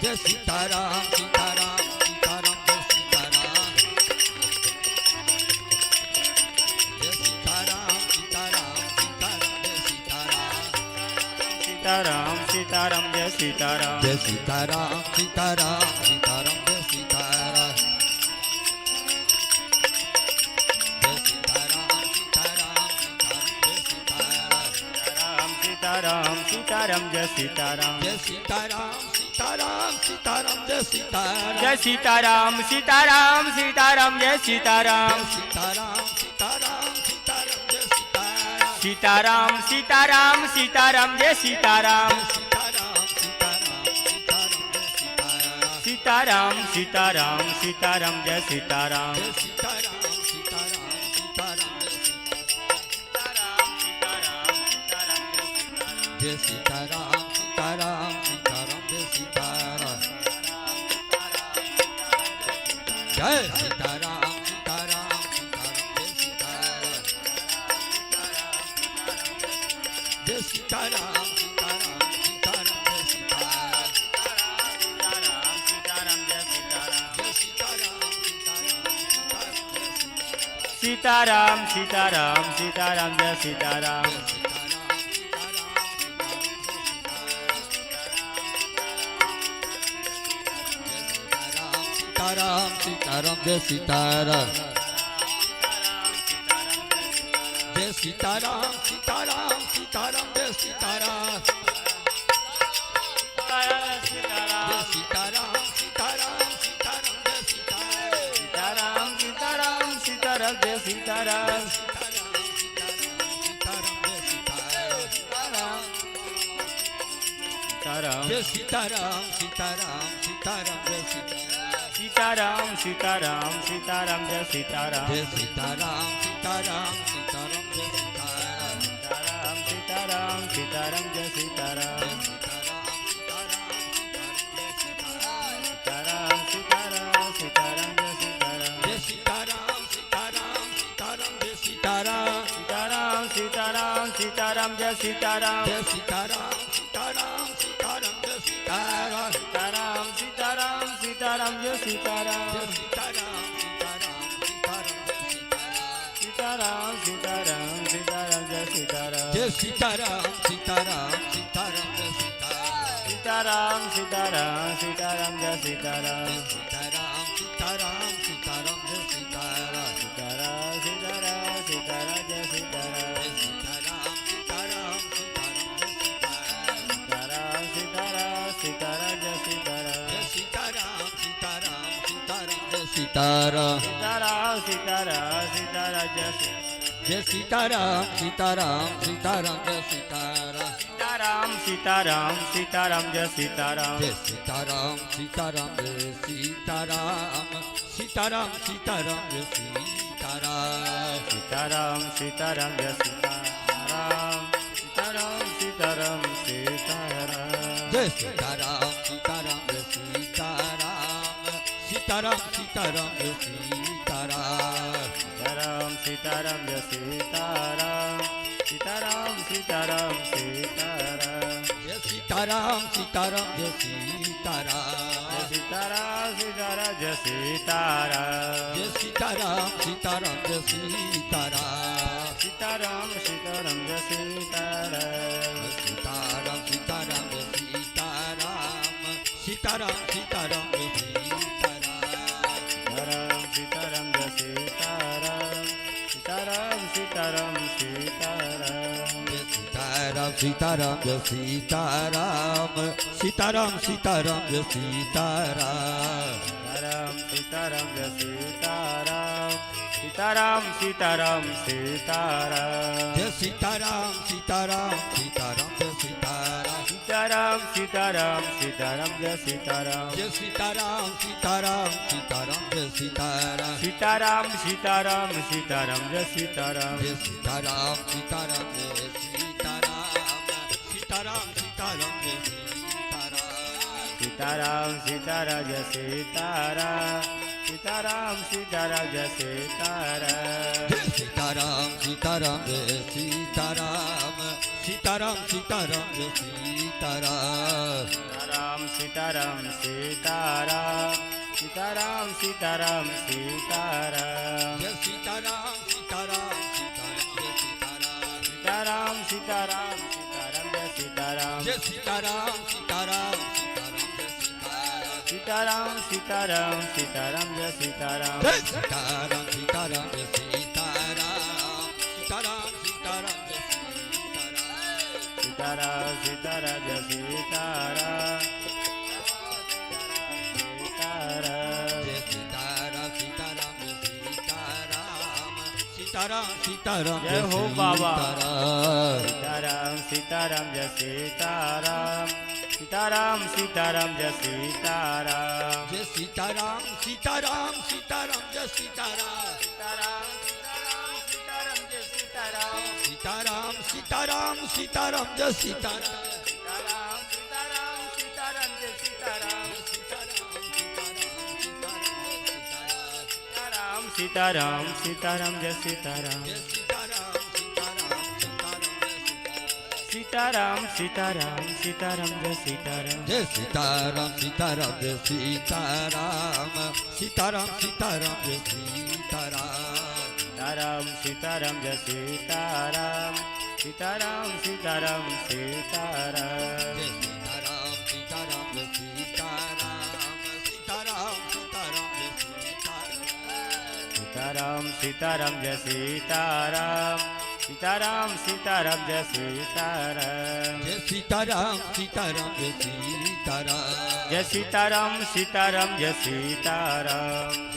जय सीताराम सीताराम सीताराम जय सीताराम सीताराम सीताराम जय सीताराम जय सीताराम सीताराम सीताराम जय सीताराम जय सीताराम सीताराम सीताराम जय सीताराम जय सीताराम सीताराम सीताराम जय सीताराम जय सीताराम सीताराम सीताराम जय सीताराम सीताराम सीताराम सीताराम जय सीताराम सीताराम सीताराम सीताराम जय सीताराम जय सीताराम सीताराम सीताराम जय सीताराम जय सीताराम सीताराम सीताराम जय सीताराम सीताराम सीताराम जय सीताराम सीताराम सीताराम जय सीताराम सीताराम सीताराम जय सीताराम जय सीताराम सीताराम सीताराम जय सीताराम जय सीताराम सीताराम सीताराम जय सीताराम सीताराम सीताराम सीताराम जय सीताराम जय सीताराम सीताराम सीताराम जय सीताराम सीताराम सीताराम जय सीताराम जय सीताराम सीताराम सीताराम जय सीताराम सीताराम जय सीताराम सीताराम सीताराम सीताराम जय सीताराम जय सीताराम सीताराम सीताराम जय सीताराम सीताराम सीताराम सीताराम जय सीताराम जय सीताराम सीताराम सीताराम जय सीताराम सीताराम सीताराम सीताराम जय सीताराम जय सीताराम सीताराम सीताराम सीताराम सीताराम सीताराम जय सीताराम जय सीताराम सीताराम सीताराम जय सीताराम सीताराम सीताराम जय सीताराम सीताराम सीताराम सीताराम जय सीताराम सीताराम सीताराम सीताराम जय सीताराम सीताराम सीताराम सीताराम सीताराम सीताराम जय सीताराम जय सीताराम सीताराम सीताराम सीताराम जय सीताराम सीताराम सीताराम सीताराम जय जय सीताराम सीताराम सीताराम जय सीताराम सीताराम सीताराम सीताराम जय सीताराम जय सीताराम सीताराम जय सीताराम सीताराम सीताराम जय सीताराम सीताराम सीताराम जय सीताराम सीताराम सीताराम सीताराम जय सीताराम सीताराम जय सीताराम सीताराम सीताराम जय सीताराम सीताराम सीताराम जय सीताराम सीताराम सीताराम सीताराम जय सीताराम सीताराम जय सीताराम सीताराम सीताराम जय सीताराम जय सीताराम सीताराम जय सीताराम सीताराम सीताराम जय सीताराम सीताराम सीताराम जय सीताराम सीताराम सीताराम जय सीताराम सीताराम सीताराम जय सीताराम सीताराम सीताराम सीताराम सीताराम सीताराम जय सीताराम सीताराम सीताराम जय सीताराम सीताराम सीताराम जय सीताराम सीताराम सीताराम सीताराम जय सीताराम सीताराम सीताराम जय सीताराम सीताराम सीताराम सीताराम जय सीताराम जय सीताराम सीताराम सीताराम जय सीताराम सीताराम सीताराम सीताराम जय सीताराम जय सीताराम सीताराम जय सीताराम सीताराम सीताराम जय सीताराम सीताराम सीताराम जय सीताराम सीताराम सीताराम जय सीताराम जय सीताराम सीताराम जय सीताराम सीताराम सीताराम जय सीताराम सीताराम सीताराम सीताराम सीताराम सीताराम सीताराम जय सीताराम सीताराम सीताराम जय सीताराम सीताराम सीताराम सीताराम जय सीताराम जय सीताराम सीताराम सीताराम जय सीताराम सीताराम सीताराम सीताराम जय सीताराम जय सीताराम सीताराम जय सीताराम सीताराम सीताराम जय सीताराम सीताराम जय सीताराम सीताराम सीताराम जय हो बाबा सीताराम सीताराम सीताराम जय सीताराम सीताराम सीताराम जय सीताराम जय सीताराम सीताराम सीताराम जय सीताराम सीताराम सीताराम सीताराम जय सीताराम सीताराम सीताराम सीताराम जय सीताराम सीताराम सीताराम जय सीताराम सीताराम सीताराम सीताराम जय सीताराम जय सीताराम सीताराम जय सीताराम सीताराम सीताराम जय सीताराम सीताराम सीताराम जय सीताराम सीताराम सीताराम सीताराम जय सीताराम सीताराम जय सीताराम सीताराम सीताराम जय सीताराम सीताराम सीताराम जय सीताराम जय सीताराम सीताराम जय सीताराम जय सीताराम सीताराम जय सीताराम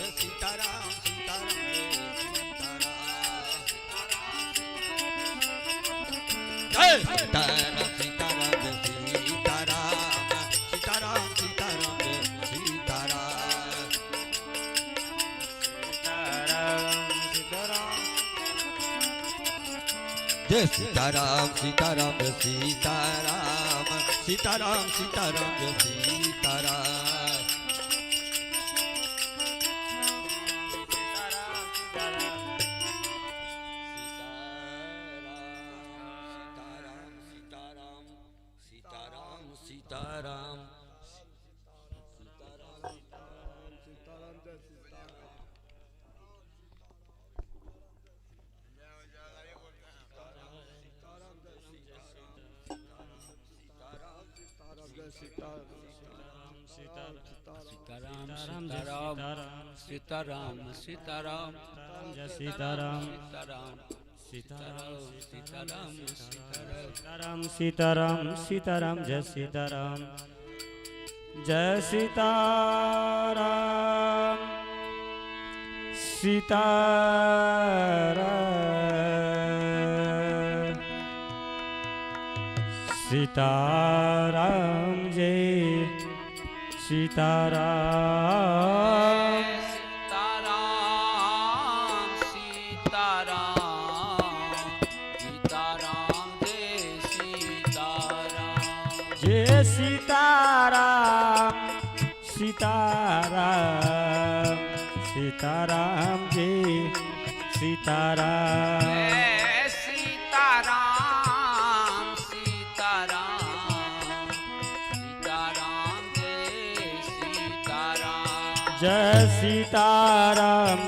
जय सीताराम सीताराम जय सीताराम सीताराम जय सीताराम सीताराम सीताराम जय सीताराम जय सीताराम सीताराम जय सीताराम सीताराम सीताराम जय सीताराम सीताराम सीताराम सीताराम जय सीताराम सीताराम सीताराम सीताराम सीताराम जय सीताराम जय सीताराम सीताराम सीताराम जय सीताराम जय सीताराम सीताराम सीताराम जी सीताराम जय सीताराम सीताराम सीताराम जय सीताराम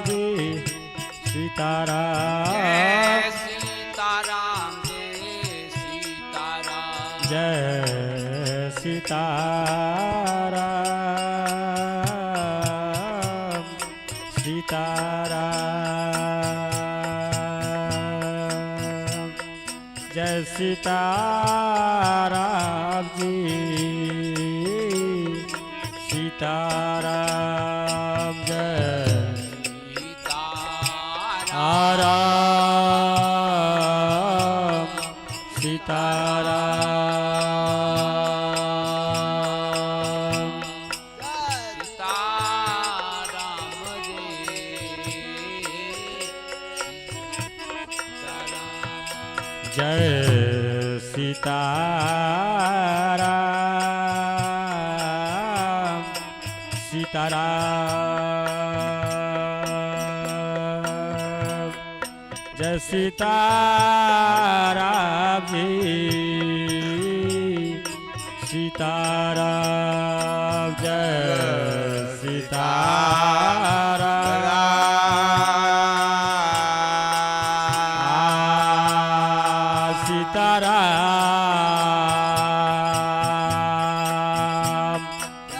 जय सीताराम जी सीताराम जय सीताराम जय सीताराम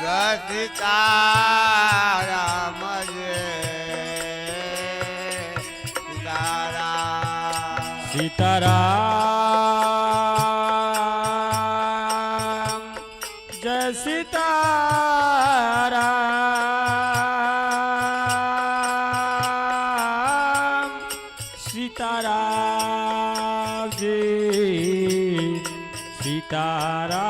जय सीताराम सीताराम जय सीताराम जी सीताराम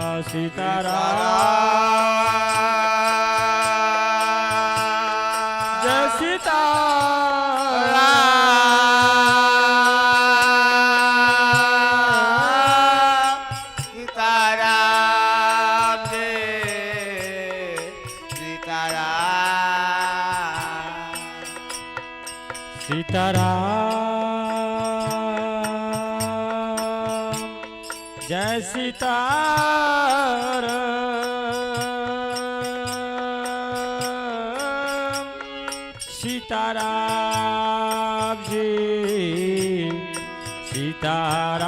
जय सीताराम सीताराम सीताराम जय सीताराम सीताराम जय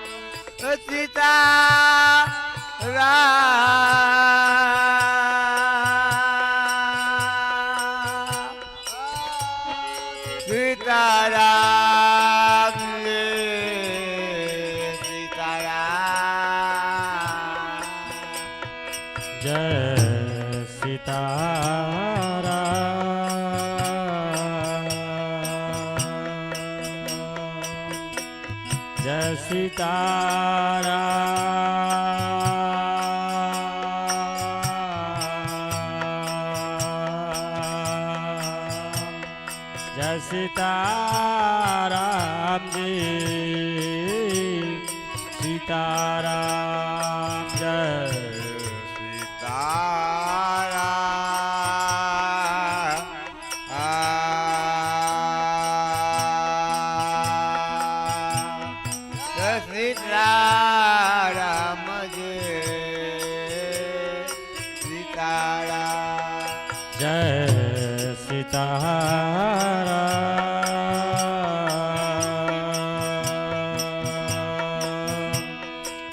सीताराम जी सीताराम जय सीताराम जी सीताराम जय सीताराम जी सीताराम जय सीताराम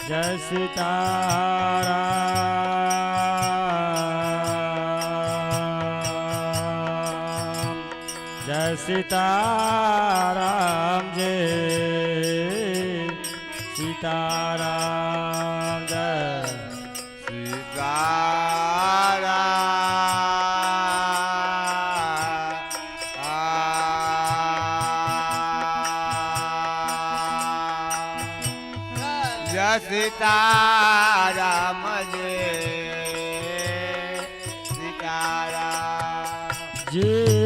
जय सीताराम जय सीताराम जय सीताराम जय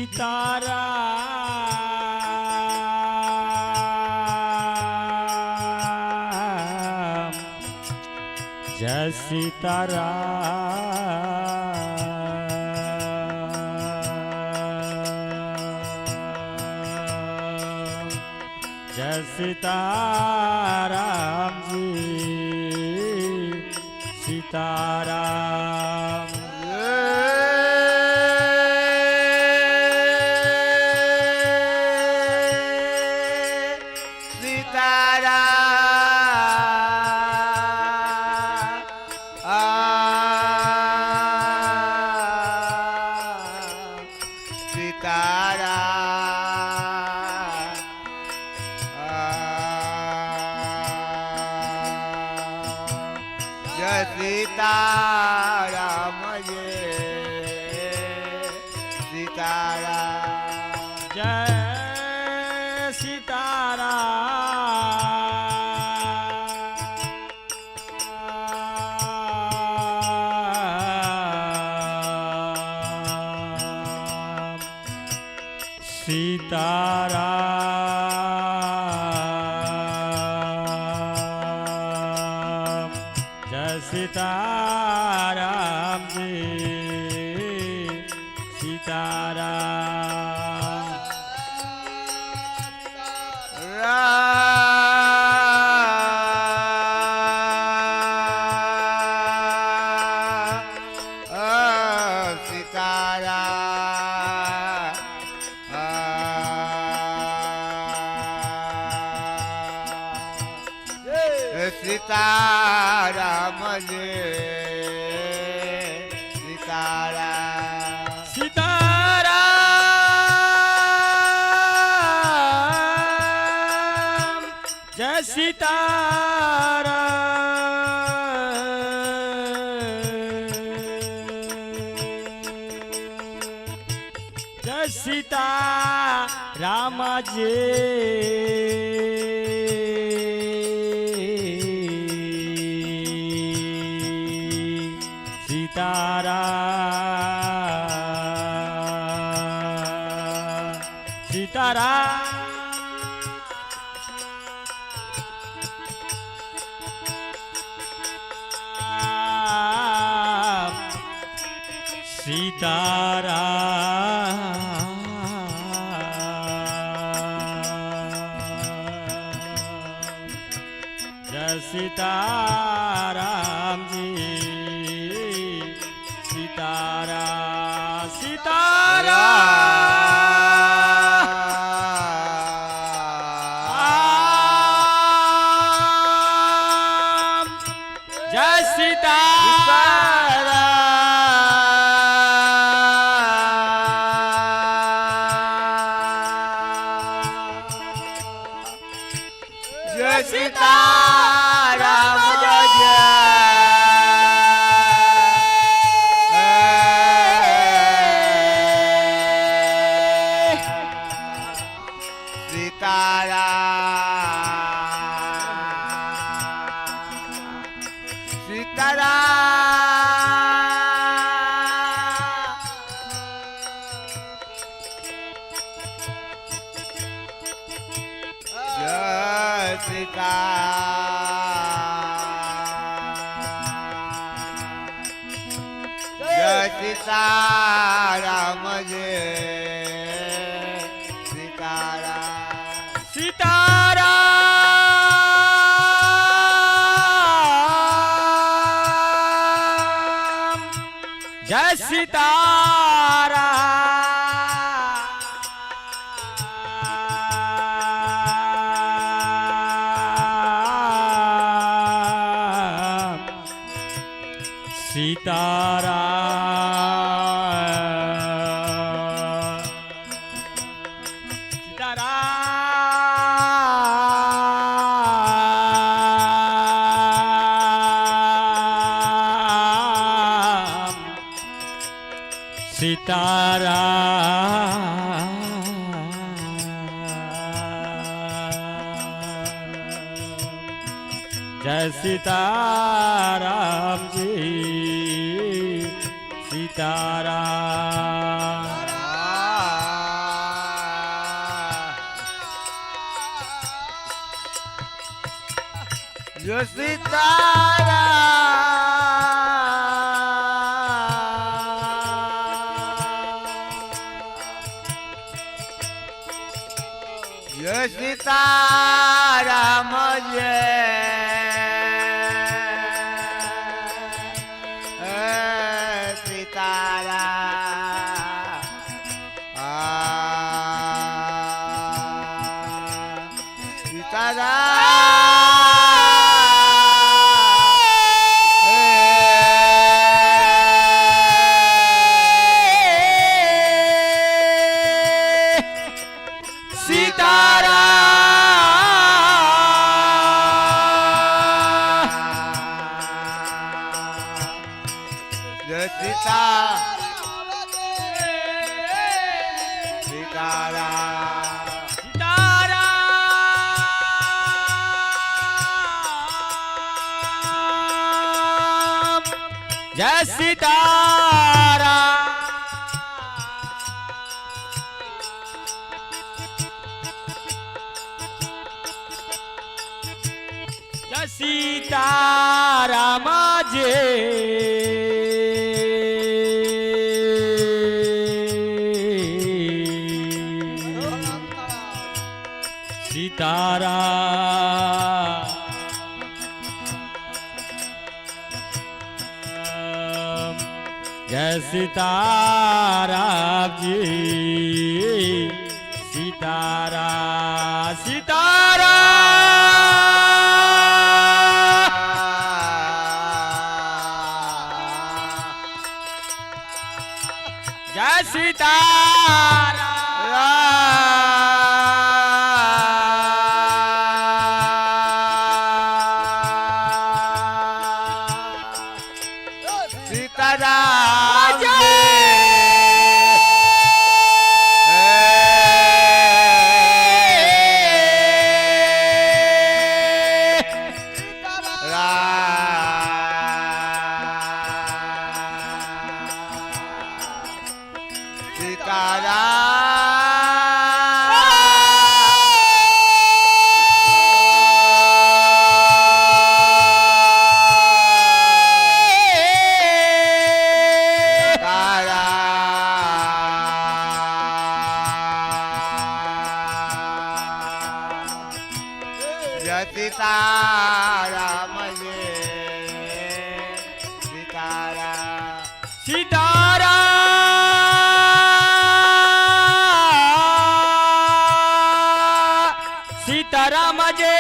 सीताराम जय सीताराम जय सीताराम जी सीताराम सीताराम जय सीताराम जय सीताराम जी सीताराम सीताराम जय सीताराम सीताराम जय सीताराम जय सीताराम सीताराम जी सीताराम सीताराम जय जय सीताराम जय सीताराम जय सीताराम सीताराम जय सीताराम जी सीताराम जय सीताराम जय सीताराम जय सीताराम जय सीता सीताराम जय सीताराम जय सीताराम जय सीताराम जी सीताराम जय सीताराम सीताराम जय सीताराम जय सीताराम सीताराम जय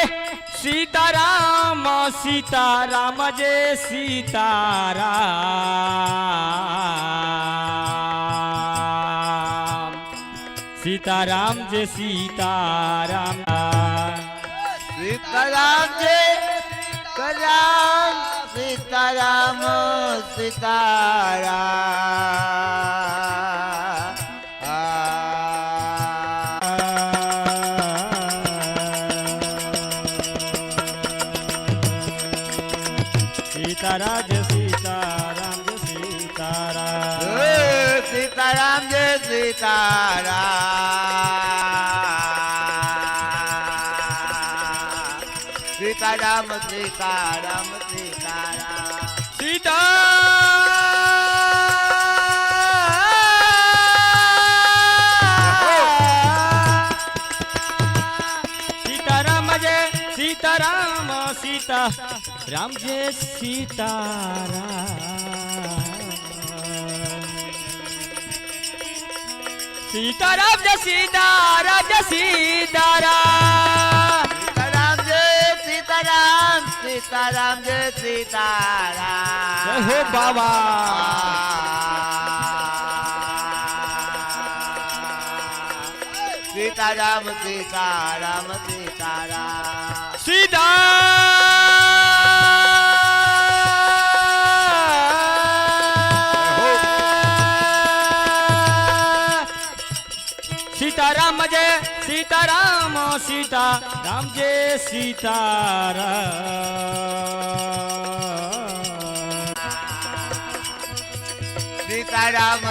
सीताराम सीताराम जय सीताराम सीताराम जय सीताराम सीताराम जय सीताराम सीताराम जय सीताराम जय सीताराम सीताराम जय सीताराम सीताराम सीता सीताराम जय सीताराम सीताराम जय सीताराम सीताराम जय सीताराम जय सीताराम सीताराम जय सीताराम जय हो बाबा सीताराम सीता सीताराम जय सीताराम सीताराम जय सीताराम सीताराम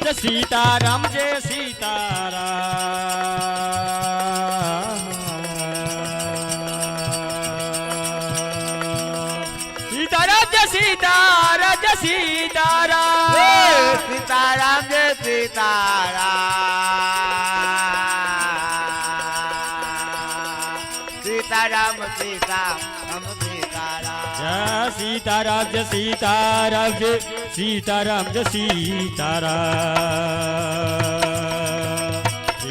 जय सीताराम जय सीताराम सीताराम जय सीताराम जय सीताराम सीताराम जय सीताराम सीताराम सीताराम सीताराम जय सीताराम जय सीताराम जय सीताराम जय सीताराम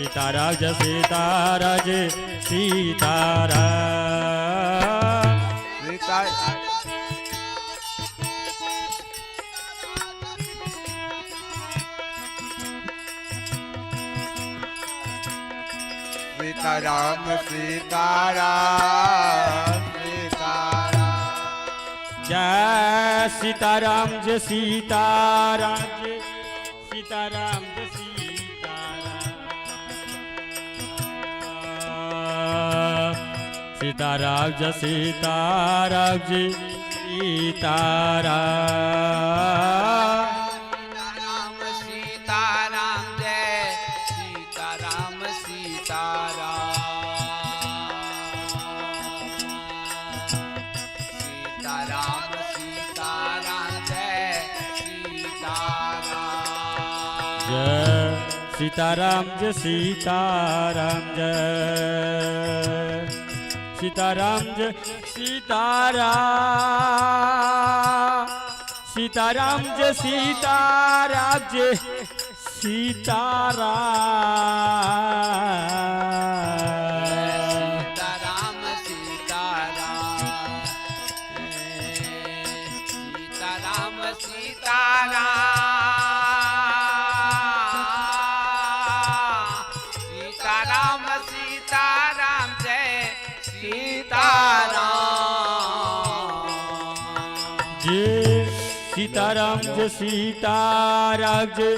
सीताराम जय सीताराम जय सीताराम सीताराम सीताराम सीताराम जय सीताराम जय सीताराम जय सीताराम जय सीताराम सीताराम जय सीताराम जय सीताराम सीताराम जय सीताराम सीताराम सीताराम जय सीताराम जय सीताराम जय सीताराम जय सीताराम जय सीताराम सीताराम जय सीताराम जय सीताराम सीताराम सीताराम जय सीताराम जय सीताराम जय सीताराम जय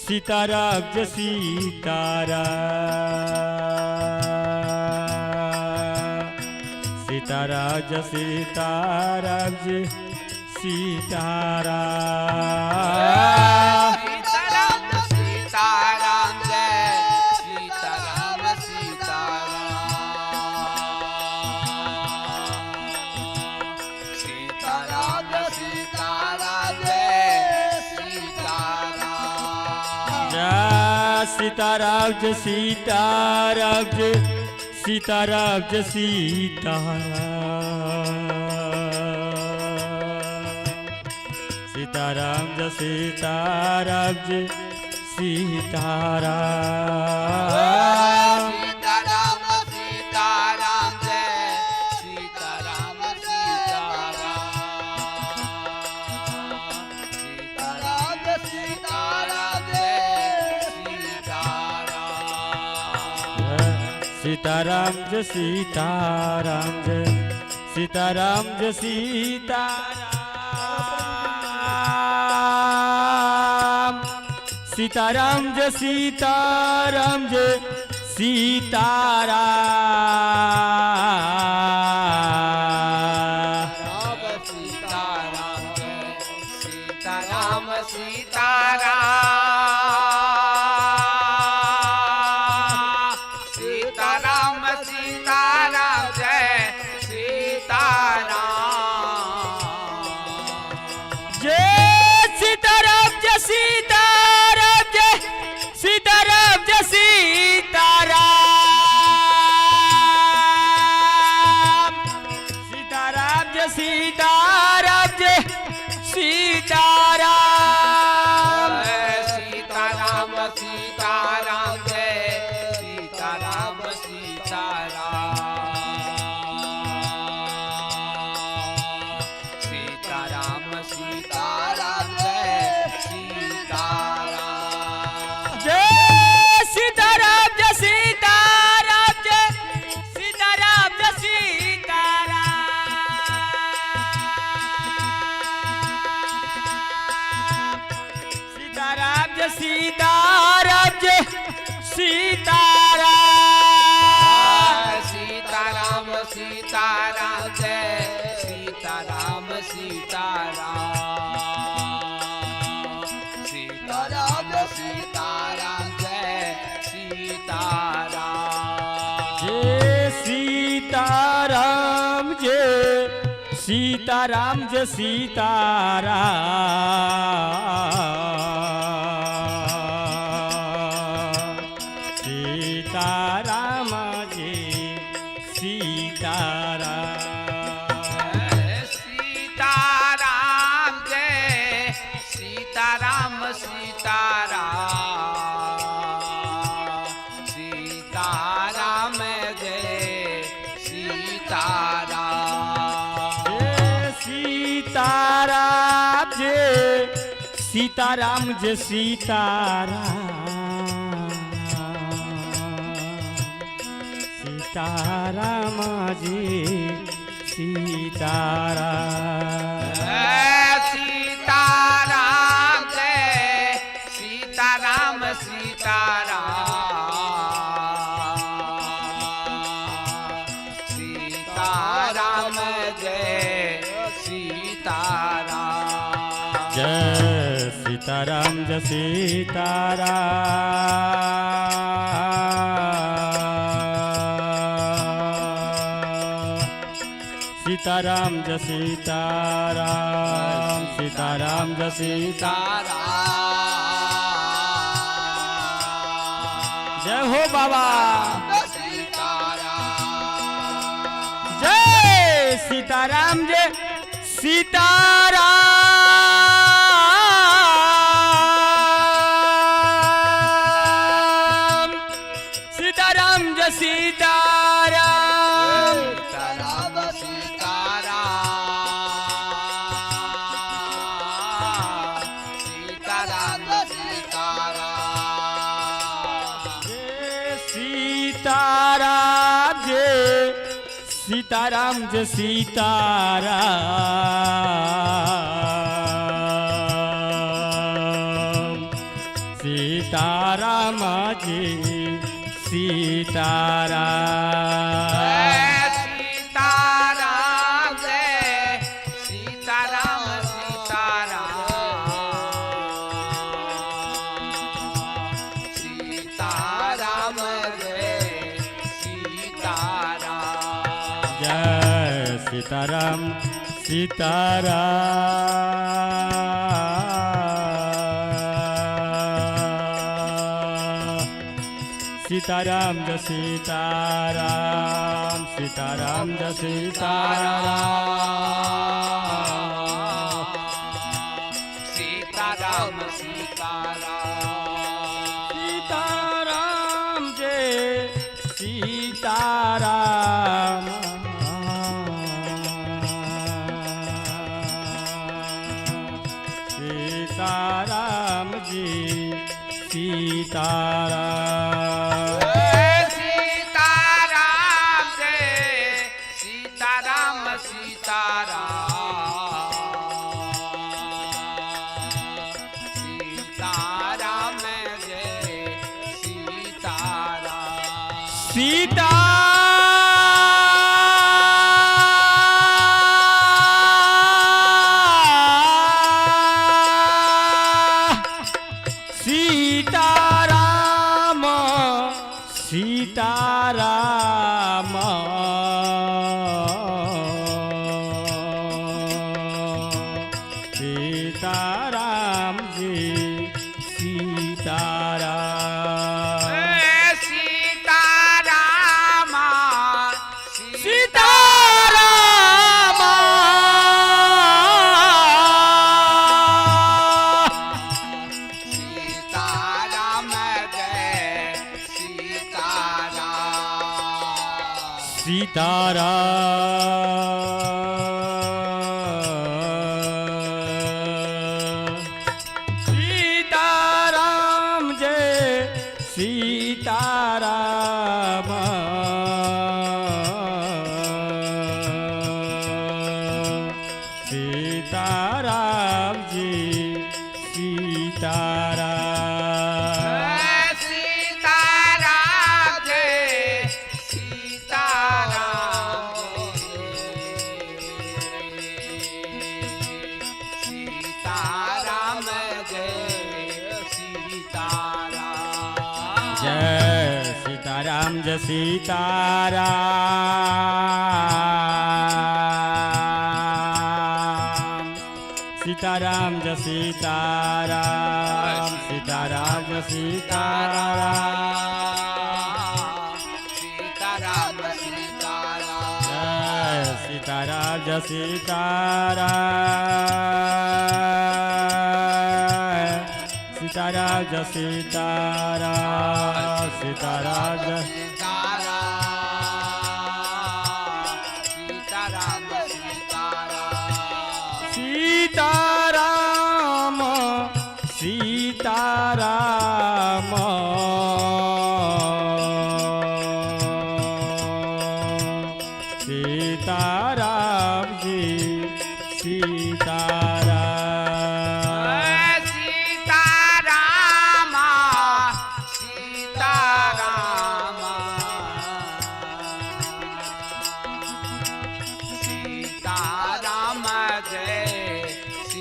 सीताराम जय सीताराम सीताराम जय सीताराम जय सीताराम सीताराम सीताराम जय सीताराम सीताराम सीताराम सीताराम जय सीताराम जय सीताराम जय सीताराम जय सीताराम जय सीताराम सीताराम जय सीताराम जय सीताराम सीताराम सीताराम जय सीताराम सीताराम सीताराम जय सीताराम सीताराम जय सीताराम जय सीताराम जय सीताराम सीताराम जय सीताराम जय सीताराम सीताराम सीताराम सीताराम सीताराम जय सीताराम जय सीताराम जय सीताराम जय सीताराम जय सीताराम सीताराम जय सीताराम जय सीताराम सीताराम सीताराम जय सीताराम सीताराम सीताराम सीताराम जय सीताराम जय सीताराम जय सीताराम जय सीताराम जय सीताराम सीताराम जय सीताराम जय सीताराम सीताराम सीताराम जय सीताराम सीताराम सीताराम सीताराम जय सीताराम जय सीताराम जय सीताराम जय सीताराम सीताराम जय सीताराम सीताराम जय सीताराम सीताराम सीताराम जय सीताराम सीताराम जय सीताराम जय सीताराम सीताराम जय सीताराम सीताराम जय सीताराम सीताराम सीताराम जय सीताराम जय सीताराम जय सीताराम सीताराम जय सीताराम सीताराम जय सीताराम जय हो बाबा जय सीताराम जय सीताराम सीताराम जय सीताराम सीताराम जय सीताराम जय सीताराम सीताराम जय सीताराम सीताराम जय सीताराम सीताराम सीताराम जय सीताराम जय सीताराम सीताराम सीताराम जय सीताराम सीताराम जय सीताराम सीताराम सीताराम सीताराम जय सीताराम सीताराम जी सीताराम सीताराम जय सीताराम सीताराम सीताराम जय सीताराम सीताराम सीताराम सीताराम जी सीताराम सीताराम सीताराम सीताराम जय सीताराम सीताराम सीताराम जय सीताराम सीताराम जी सीताराम सीताराम जय सीताराम सीताराम जय सीताराम जय सीताराम जय सीताराम जय सीताराम सीताराम जय सीताराम सीताराम सीताराम जय सीताराम जय सीताराम सीताराम जय सीताराम सीताराम जय सीताराम सीताराम सीताराम सीताराम सीताराम जी सीताराम सीताराम सीताराम सीताराम जय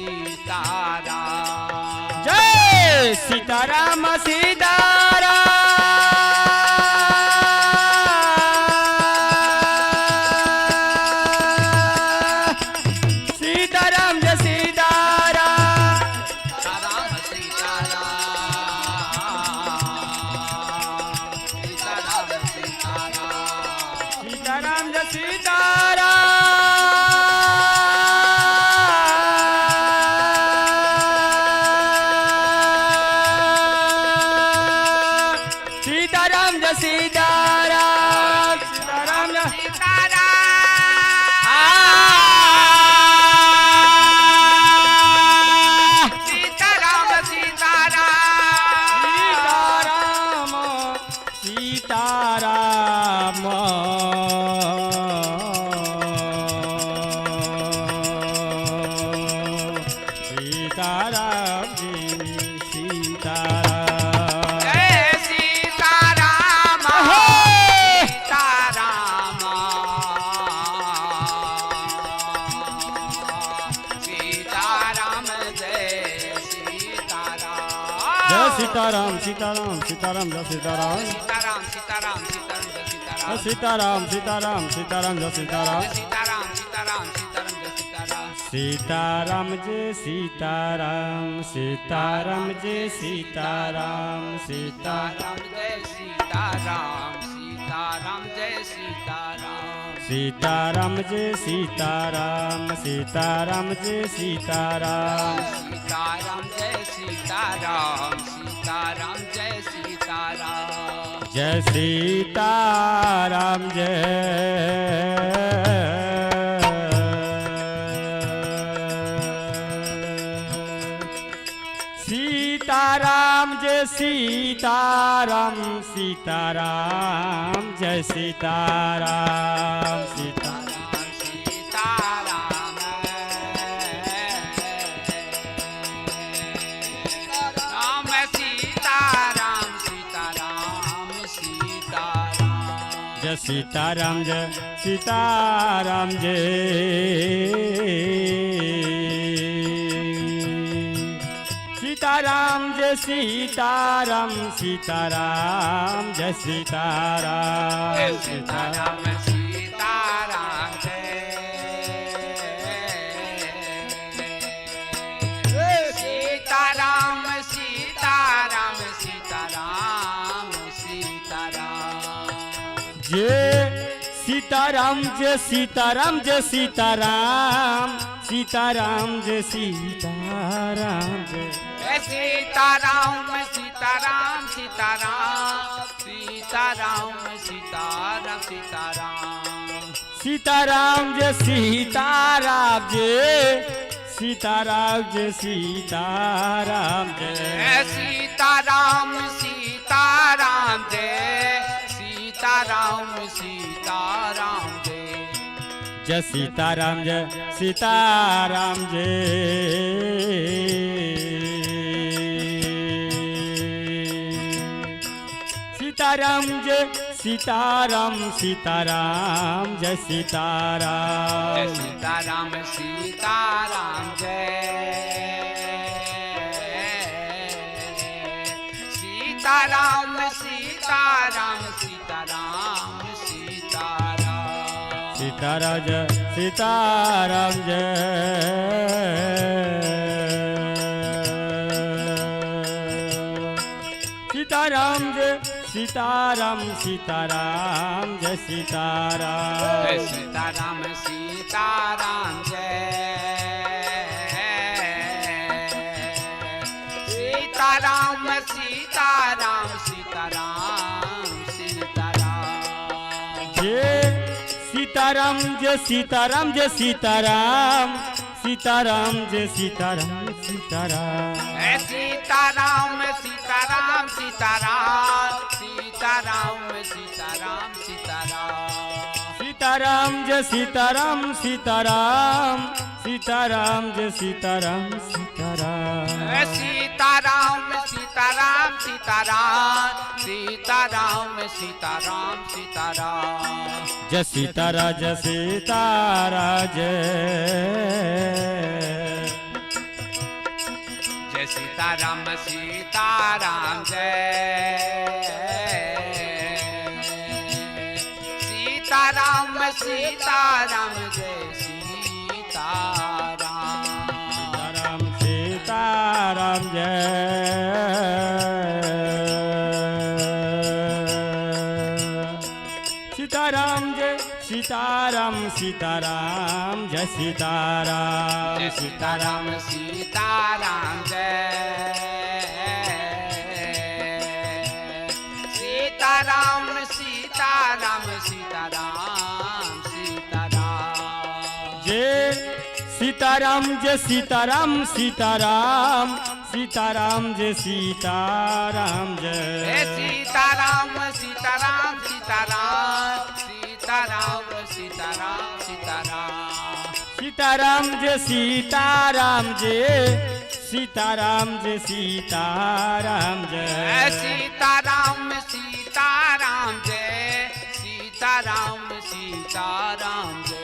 सीताराम जय सीताराम सीताराम सीताराम जय सीताराम सीताराम सीताराम सीताराम सीताराम सीताराम जय सीताराम सीताराम जय सीताराम सीताराम जय सीताराम सीताराम सीताराम जी सीताराम जय सीताराम सीताराम सीताराम जय सीताराम जय सीताराम सीताराम सीताराम जय सीताराम सीताराम सीताराम सीताराम जय सीताराम सीताराम सीताराम जय सीताराम सीताराम सीताराम सीताराम जय सीताराम सीताराम जय सीताराम सीताराम जय सीताराम सीताराम सीताराम जय सीताराम सीताराम सीताराम जय सीताराम जय सीताराम सीताराम जय सीताराम सीताराम जय सीताराम सीताराम जय सीताराम जय सीताराम सीताराम जय सीताराम सीताराम जय सीताराम सीताराम सीताराम राम सीताराम सीताराम सीताराम जय सीताराम जय सीताराम जय सीताराम जय सीताराम सीताराम जय सीताराम सीताराम सीताराम सीताराम सीताराम सीताराम सीताराम सीताराम जय सीताराम जय सीताराम जय सीताराम सीताराम जय सीताराम जय सीताराम सीताराम सीताराम सीताराम सीताराम सीताराम सीताराम जय सीताराम जय सीताराम जय सीताराम जय सीताराम सीताराम जय सीताराम सीताराम जय सीताराम जय सीताराम जय सीताराम जय सीताराम सीताराम जय सीताराम सीताराम सीताराम जय सीताराम सीताराम सीताराम सीताराम सीताराम जय सीताराम जय सीताराम सीताराम जय सीताराम जय सीताराम सीताराम जय सीताराम सीताराम सीताराम सीताराम जय सीताराम जय सीताराम जय सीताराम सीताराम जय सीताराम सीताराम जय सीताराम सीताराम सीताराम सीताराम सीताराम सीताराम सीताराम जय सीताराम सीताराम सीताराम जय सीताराम सीताराम जय सीताराम सीताराम सीताराम सीताराम सीताराम सीताराम जय सीतारा जय सीतारा जय जय सीताराम सीताराम जय सीताराम सीताराम जय सीताराम सीताराम सीताराम जय सीताराम जय सीताराम सीताराम जय सीताराम जय सीताराम सीताराम जय सीताराम सीताराम सीताराम सीताराम जय सीताराम जय सीताराम सीताराम सीताराम जय सीताराम जय जय सीताराम सीताराम सीताराम सीताराम सीताराम सीताराम सीताराम जय सीताराम जय सीताराम जय सीताराम जय जय सीताराम सीताराम जय सीताराम सीताराम जय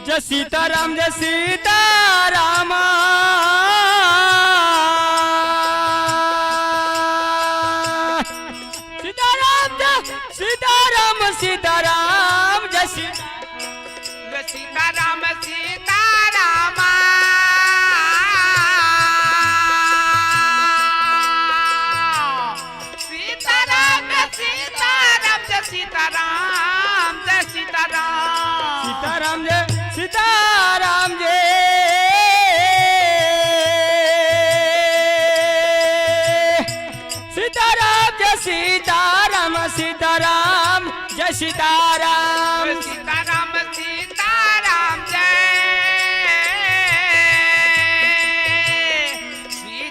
जय सीताराम जय सीताराम सीताराम जय सीताराम सीताराम जय जय सीताराम सीताराम सीताराम सीताराम जय सीताराम जय सीताराम सीताराम जय सीताराम जय सीताराम जय सीताराम सीताराम जय सीताराम सीताराम सीताराम जय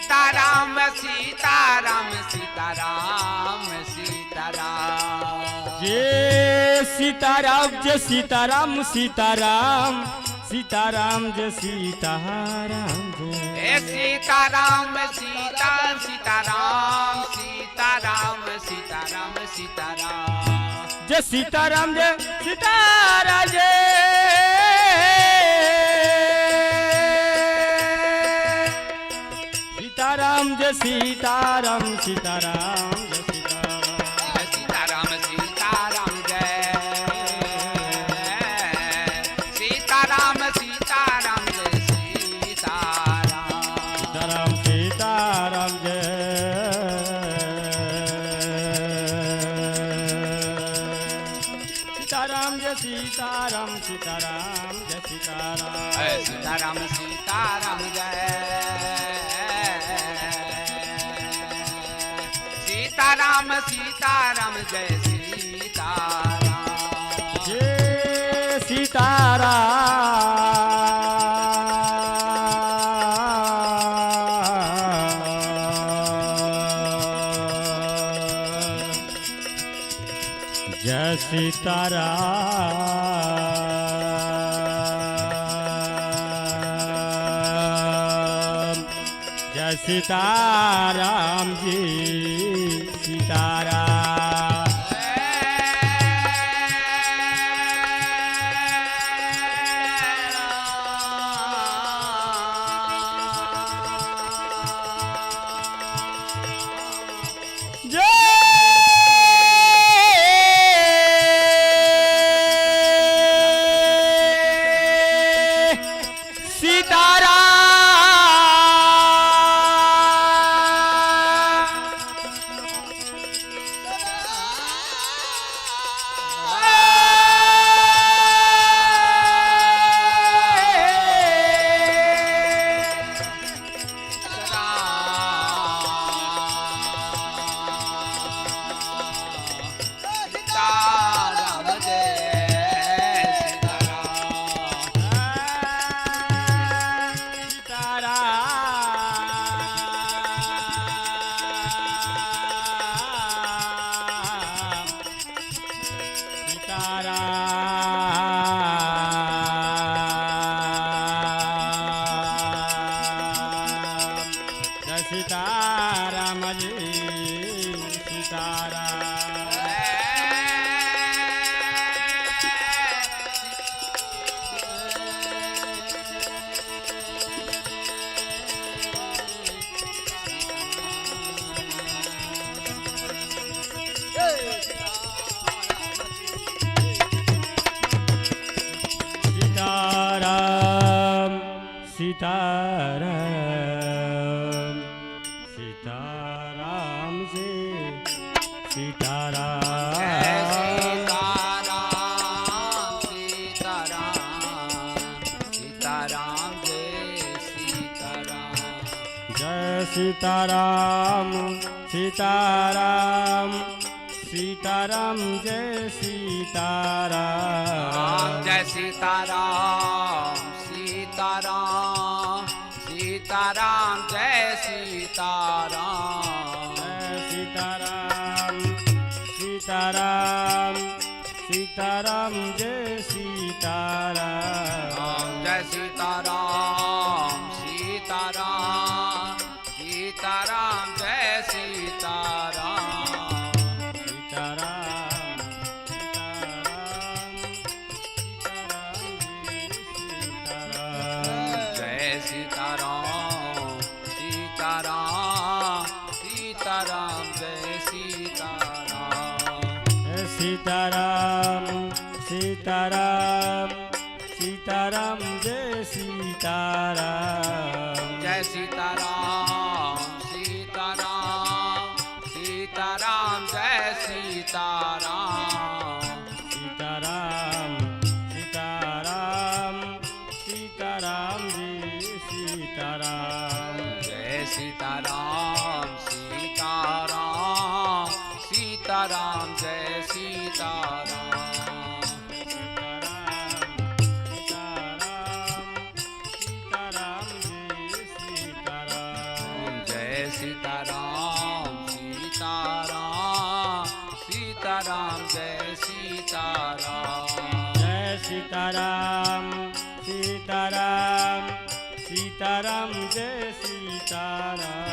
सीताराम सीताराम सीताराम सीताराम जय सीताराम जय सीताराम सीताराम सीताराम जय सीताराम जय हे सीताराम सीता सीताराम सीताराम सीताराम सीताराम जय सीताराम जय सीताराम जय सीताराम जय सीताराम सीताराम जय सीताराम जय सीताराम सीताराम जय सीताराम सीताराम जय सीताराम सीताराम सीताराम जय सीताराम जय सीताराम सीताराम जय सीताराम जय सीताराम सीताराम जय सीताराम सीताराम जय सीताराम जय सीताराम जय सीताराम जय सीताराम जी सीताराम सीताराम जी सीताराम सीताराम सीताराम सीताराम से सीताराम सीताराम सीताराम सीताराम जय सीताराम जय सीताराम सीताराम सीताराम जय सीताराम सीताराम सीताराम सीताराम जय सीताराम जय सीताराम सीताराम सीताराम जय सीताराम सीताराम सीताराम सीताराम सीताराम जय सीताराम सीताराम सीताराम सीताराम जय सीताराम जय सीताराम सीताराम सीताराम जय सीताराम सीताराम सीताराम सीताराम जय सीताराम जय सीताराम सीताराम सीताराम जय सीताराम सीताराम सीताराम सीताराम जय सीताराम जय सीताराम सीताराम सीताराम जय सीताराम जय सीताराम सीताराम सीताराम जय सीताराम सीताराम सीताराम सीताराम जय सीताराम जय सीताराम सीताराम सीताराम जय सीताराम सीताराम सीताराम सीताराम जय सीताराम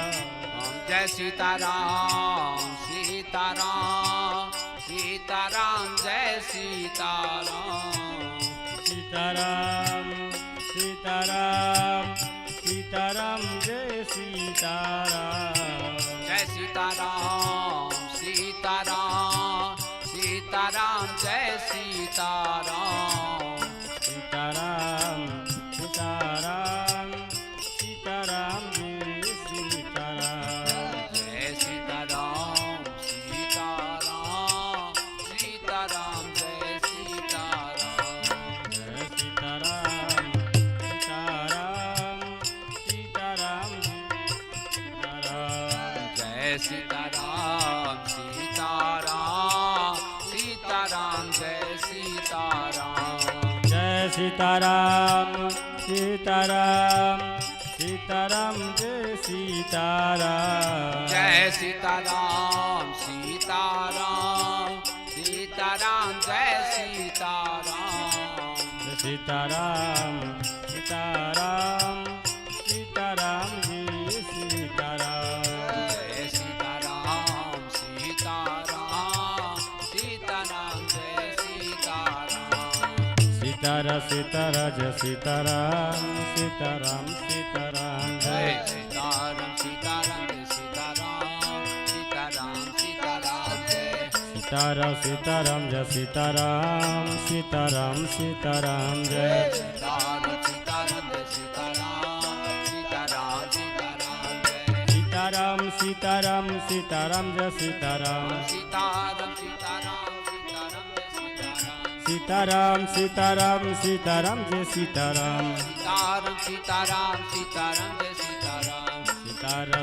जय सीताराम सीताराम सीताराम जय सीताराम जय सीताराम सीताराम सीताराम जय सीताराम सीताराम सीताराम जय सीताराम जय सीताराम सीताराम सीताराम जय सीताराम जय सीताराम सीताराम सीताराम जय सीताराम सीताराम सीताराम सीताराम जय सीताराम जय सीताराम सीताराम सीताराम जय सीताराम सीतारा सीतारा जय सीताराम सीताराम सीताराम जय जय सीताराम सीताराम जय सीताराम सीताराम सीताराम जय सीतारा सीताराम जय सीताराम सीताराम सीताराम जय सीताराम सीताराम जय सीताराम सीताराम सीताराम जय सीताराम सीताराम सीताराम जय सीताराम सीताराम सीताराम सीताराम जय सीताराम सीताराम सीताराम सीताराम जय सीताराम सीताराम सीताराम सीताराम जय सीताराम सीतारा सीतारा जय सीताराम सीताराम सीताराम जय सीताराम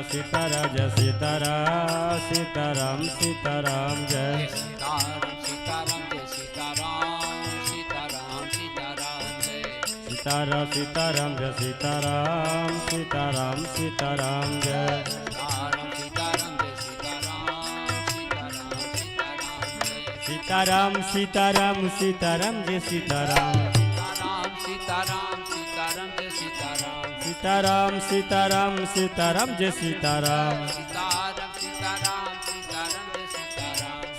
सीताराम जय सीताराम सीताराम सीताराम जय सीतारा सीताराम जय सीताराम सीताराम सीताराम जय सीताराम सीताराम जय सीताराम सीताराम सीताराम जय सीताराम सीताराम सीताराम जय सीताराम सीताराम सीताराम सीताराम जय सीताराम सीताराम सीताराम सीताराम जय सीताराम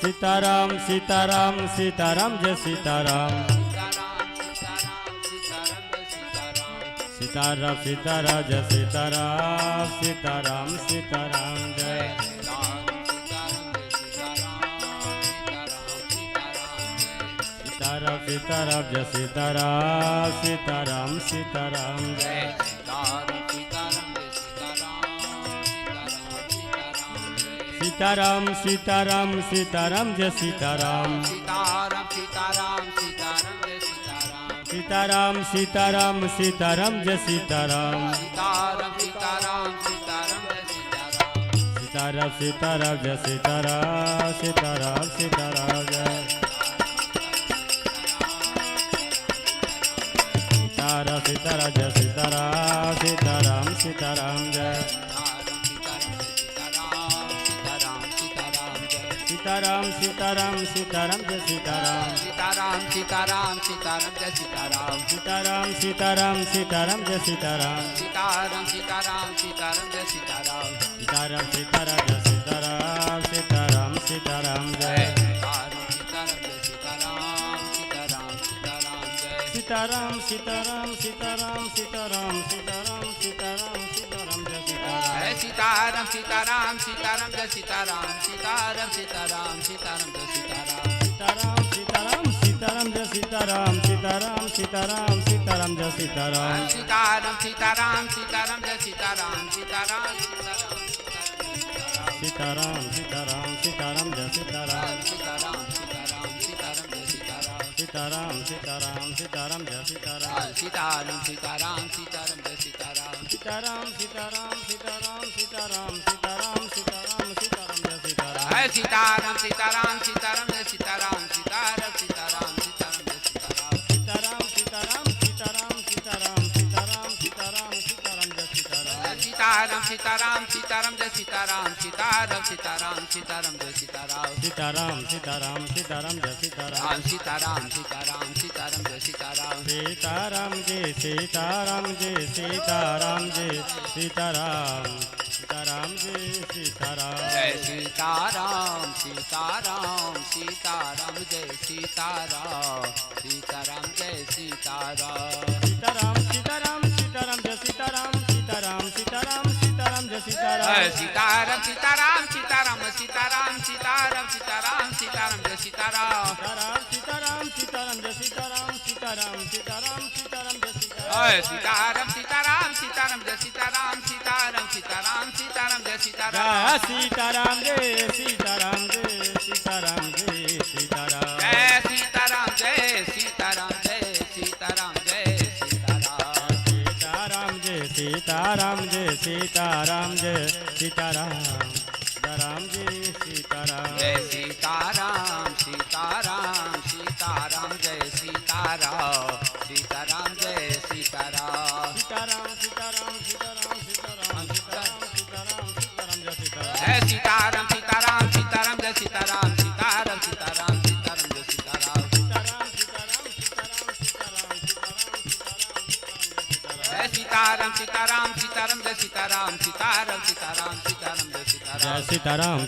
सीताराम सीताराम सीताराम जय सीताराम सीताराम सीताराम जय सीताराम सीताराम सीताराम जय सीताराम सीताराम जय सीताराम सीताराम सीताराम जय सीताराम सीताराम सीताराम जय सीताराम सीताराम सीताराम सीताराम जय सीताराम सीताराम सीताराम जय सीताराम सीताराम सीताराम जय सीताराम सीताराम जय सीताराम सीताराम सीताराम जय सीताराम सीताराम सीताराम जय सीताराम सीताराम सीताराम जय सीताराम सीताराम सीताराम सीताराम जय सीताराम सीताराम सीताराम सीताराम जय सीताराम सीताराम सीताराम जय सीताराम सीताराम सीताराम जय सीताराम सीताराम सीताराम सीताराम सीताराम सीताराम सीताराम जय सीताराम सीताराम सीताराम जय सीताराम सीताराम सीताराम सीताराम जय सीताराम सीताराम सीताराम सीताराम जय सीताराम सीताराम सीताराम सीताराम जय सीताराम सीताराम सीताराम सीताराम जय सीताराम सीताराम सीताराम सीताराम सीताराम जय सीताराम सीताराम सीताराम सीताराम सीताराम जय सीताराम सीताराम सीताराम सीताराम जय सीताराम सीताराम सीताराम सीताराम जय सीताराम सीताराम सीताराम सीताराम सीताराम सीताराम सीताराम सीताराम जय सीताराम सीताराम सीताराम सीताराम जय सीताराम सीताराम सीताराम सीताराम जय सीताराम सीताराम सीताराम सीताराम सीताराम सीताराम सीताराम सीताराम जय सीताराम सीताराम सीताराम सीताराम जय सीताराम सीताराम सीताराम सीताराम जय सीताराम सीताराम सीताराम सीताराम जय सीताराम सीताराम सीताराम सीताराम जय सीताराम सीताराम जय सीताराम जय सीताराम जय सीताराम सीताराम जय सीताराम जय सीताराम सीताराम सीताराम जय सीताराम सीताराम जय सीताराम सीताराम सीताराम सीताराम जय सीताराम सीताराम सीताराम सीताराम जय सीताराम सीताराम सीताराम सीताराम सीताराम सीताराम सीताराम सीताराम जय सीताराम सीताराम सीताराम जय सीताराम सीताराम सीताराम सीताराम जय सीताराम सीताराम सीताराम सीताराम जय सीताराम सीताराम सीताराम सीताराम जय सीताराम सीताराम जय सीताराम जय सीताराम जय सीताराम सीताराम जय सीताराम जय सीताराम जय सीताराम सीताराम जय सीताराम जय सीताराम जय सीताराम सीताराम जय सीताराम जय सीताराम सीताराम सीताराम जय सीताराम सीताराम जय सीताराम सीताराम सीताराम सीताराम सीताराम सीताराम सीताराम सीताराम जय सीताराम सीताराम सीताराम सीताराम जय सीताराम सीताराम सीताराम सीताराम जय सीताराम सीताराम सीताराम सीताराम सीताराम सीताराम सीताराम सीताराम सीताराम सीताराम सीताराम जय सीताराम सीताराम सीताराम सीताराम जय सीताराम जय सीताराम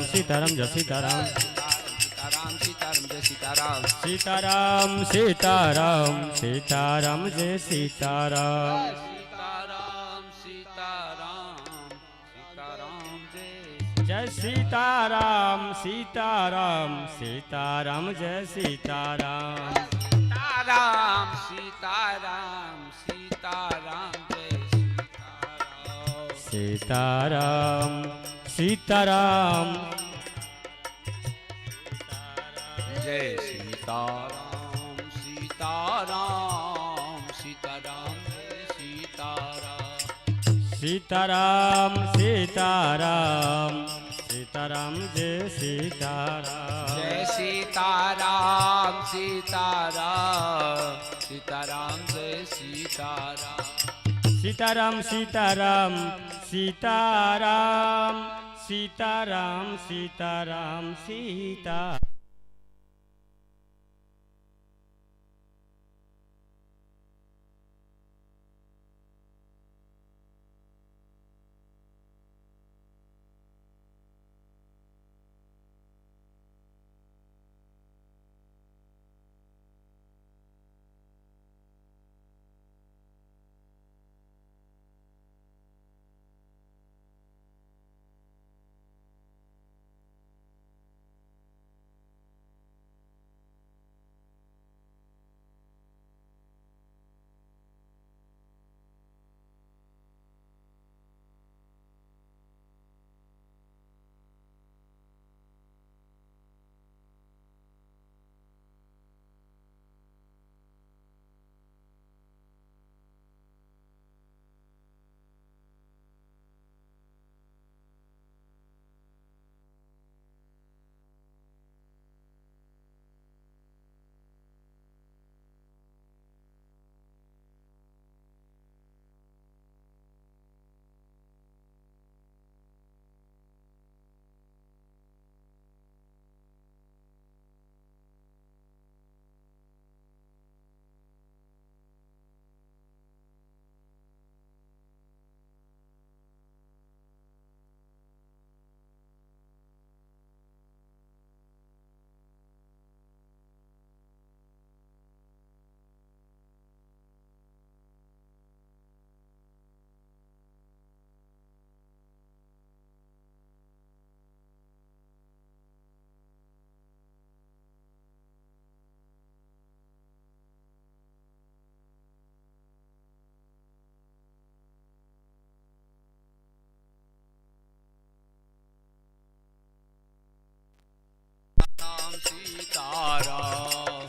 सीताराम सीताराम जय सीताराम सीताराम सीताराम जय सीताराम सीताराम सीताराम सीताराम जय सीताराम सीताराम सीताराम सीताराम जय सीताराम जय सीताराम सीताराम सीताराम सीताराम जय सीताराम सीताराम सीताराम सीताराम सीताराम सीताराम सीताराम जय सीताराम जय सीताराम सीताराम सीताराम जय सीताराम सीताराम सीताराम सीताराम सीताराम सीताराम सीता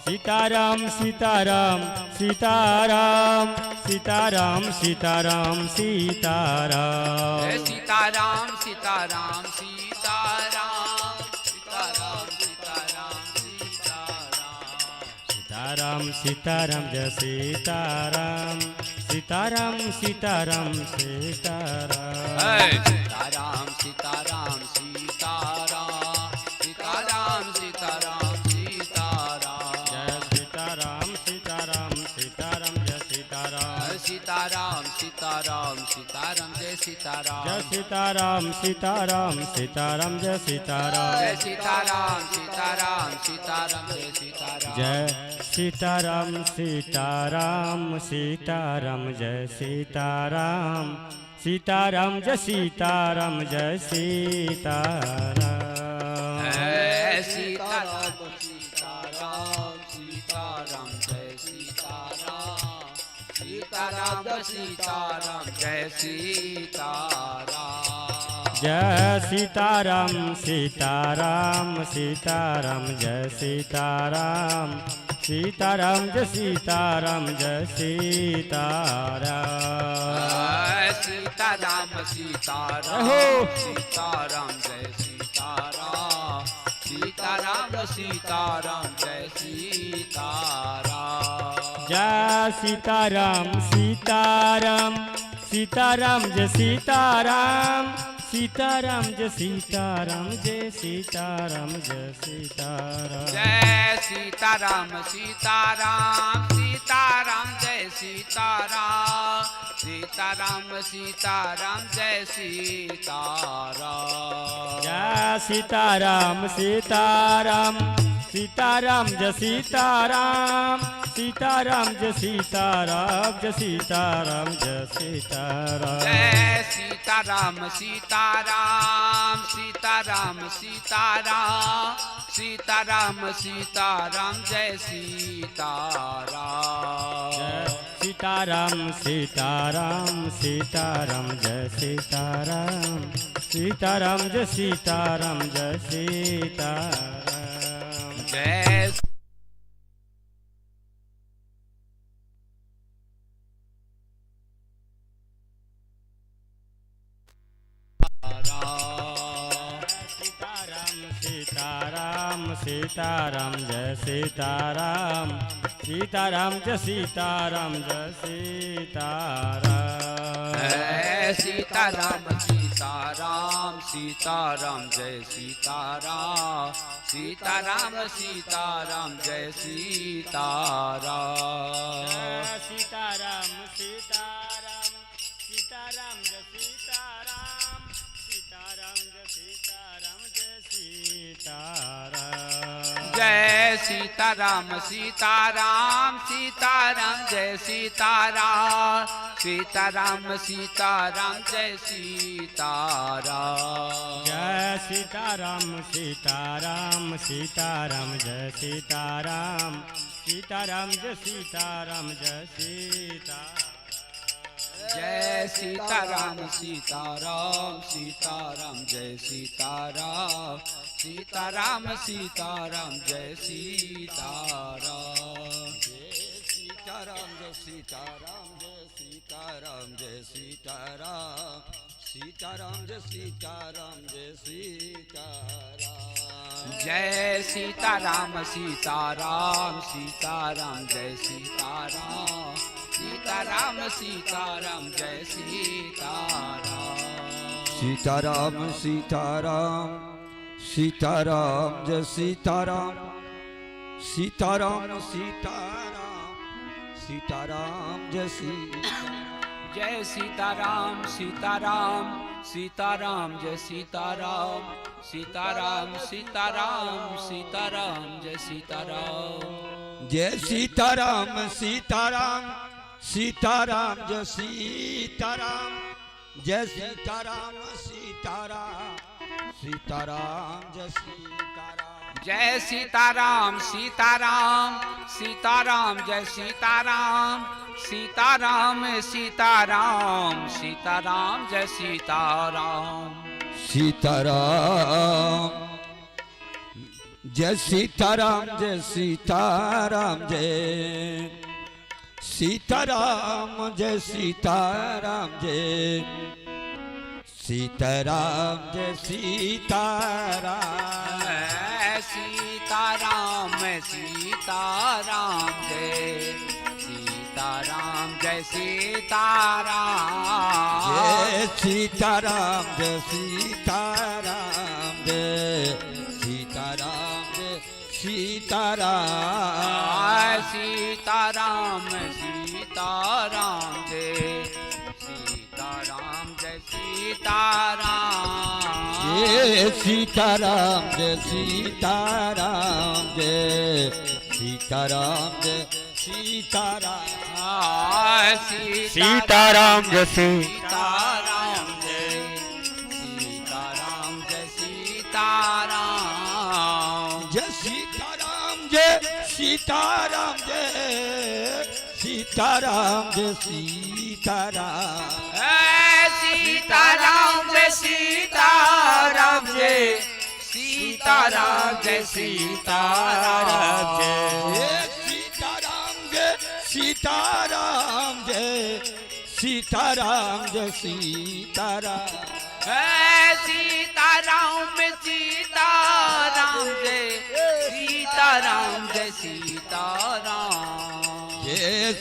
सीताराम सीताराम सीताराम सीताराम सीताराम सीताराम जय सीताराम सीताराम सीताराम सीताराम सीताराम सीताराम सीताराम सीताराम जय सीताराम सीताराम सीताराम सीताराम सीताराम सीताराम सीताराम सीताराम सीताराम सीताराम जय सीताराम सीताराम सीताराम जय सीताराम सीताराम सीताराम सीताराम जय सीताराम जय सीताराम सीताराम सीताराम जय सीताराम जय सीताराम सीताराम सीताराम जय सीताराम जय सीताराम सीताराम सीताराम जय सीताराम सीताराम जय सीताराम जय सीताराम जय सीताराम सीताराम सीताराम जय सीताराम सीताराम सीताराम जय सीताराम जय सीताराम सीताराम सीताराम जय सीताराम सीताराम जय सीताराम जय सीताराम सीताराम सीताराम हो। सीताराम जय सीताराम सीताराम सीताराम जय सीताराम जय सीताराम सीताराम सीताराम जय सीताराम सीताराम जय सीताराम जय सीताराम जय सीताराम जय सीताराम सीताराम सीताराम जय सीताराम सीताराम सीताराम जय सीताराम जय सीताराम सीताराम सीताराम जय सीताराम सीताराम जय सीताराम जय सीताराम जय सीताराम जय सीताराम सीताराम सीताराम सीताराम सीताराम सीताराम जय सीताराम जय सीताराम सीताराम सीताराम जय सीताराम सीताराम जय सीताराम जय सीताराम जय सीताराम सीताराम जय सीताराम सीताराम जय सीताराम जय सीताराम जय सीताराम सीताराम सीताराम जय सीताराम सीताराम सीताराम जय सीताराम सीताराम सीताराम सीताराम जय सीताराम सीताराम जय सीताराम जय सीताराम जय सीताराम सीताराम सीताराम जय सीताराम सीताराम सीताराम जय सीताराम जय सीताराम सीताराम सीताराम जय सीताराम सीताराम जय सीताराम जय सीताराम जय सीताराम सीताराम सीताराम जय सीताराम सीताराम सीताराम जय सीताराम सीताराम जय सीताराम जय सीताराम जय सीताराम सीताराम जय सीताराम जय सीताराम जय सीताराम सीताराम सीताराम जय सीताराम सीताराम सीताराम जय सीताराम सीताराम सीताराम सीताराम जय सीताराम सीताराम सीताराम सीताराम जय सीताराम जय सीताराम सीताराम सीताराम जय सीताराम सीताराम सीताराम सीताराम जय सीताराम जय सीताराम सीताराम सीताराम जय सीताराम जय सीताराम सीताराम सीताराम जय सीताराम जय सीताराम सीताराम सीताराम जय सीताराम सीताराम सीताराम सीताराम जय सीताराम सीताराम जय सीताराम जय सीताराम जय सीताराम जय सीताराम जय सीताराम जय सीताराम सीताराम सीताराम जय सीताराम जय सीताराम जय सीताराम जय सीताराम जय सीताराम जय सीताराम सीताराम सीताराम जय सीताराम जय सीताराम जय सीताराम जय सीताराम जय सीताराम जय सीताराम सीताराम जय सीताराम जय सीताराम जय सीताराम जय सीताराम जय सीताराम जय सीताराम जय सीताराम सीताराम जय सीताराम जय सीताराम जय सीताराम जय सीताराम जय सीताराम जय सीताराम जय सीताराम सीताराम सीताराम जय सीताराम जय सीताराम जय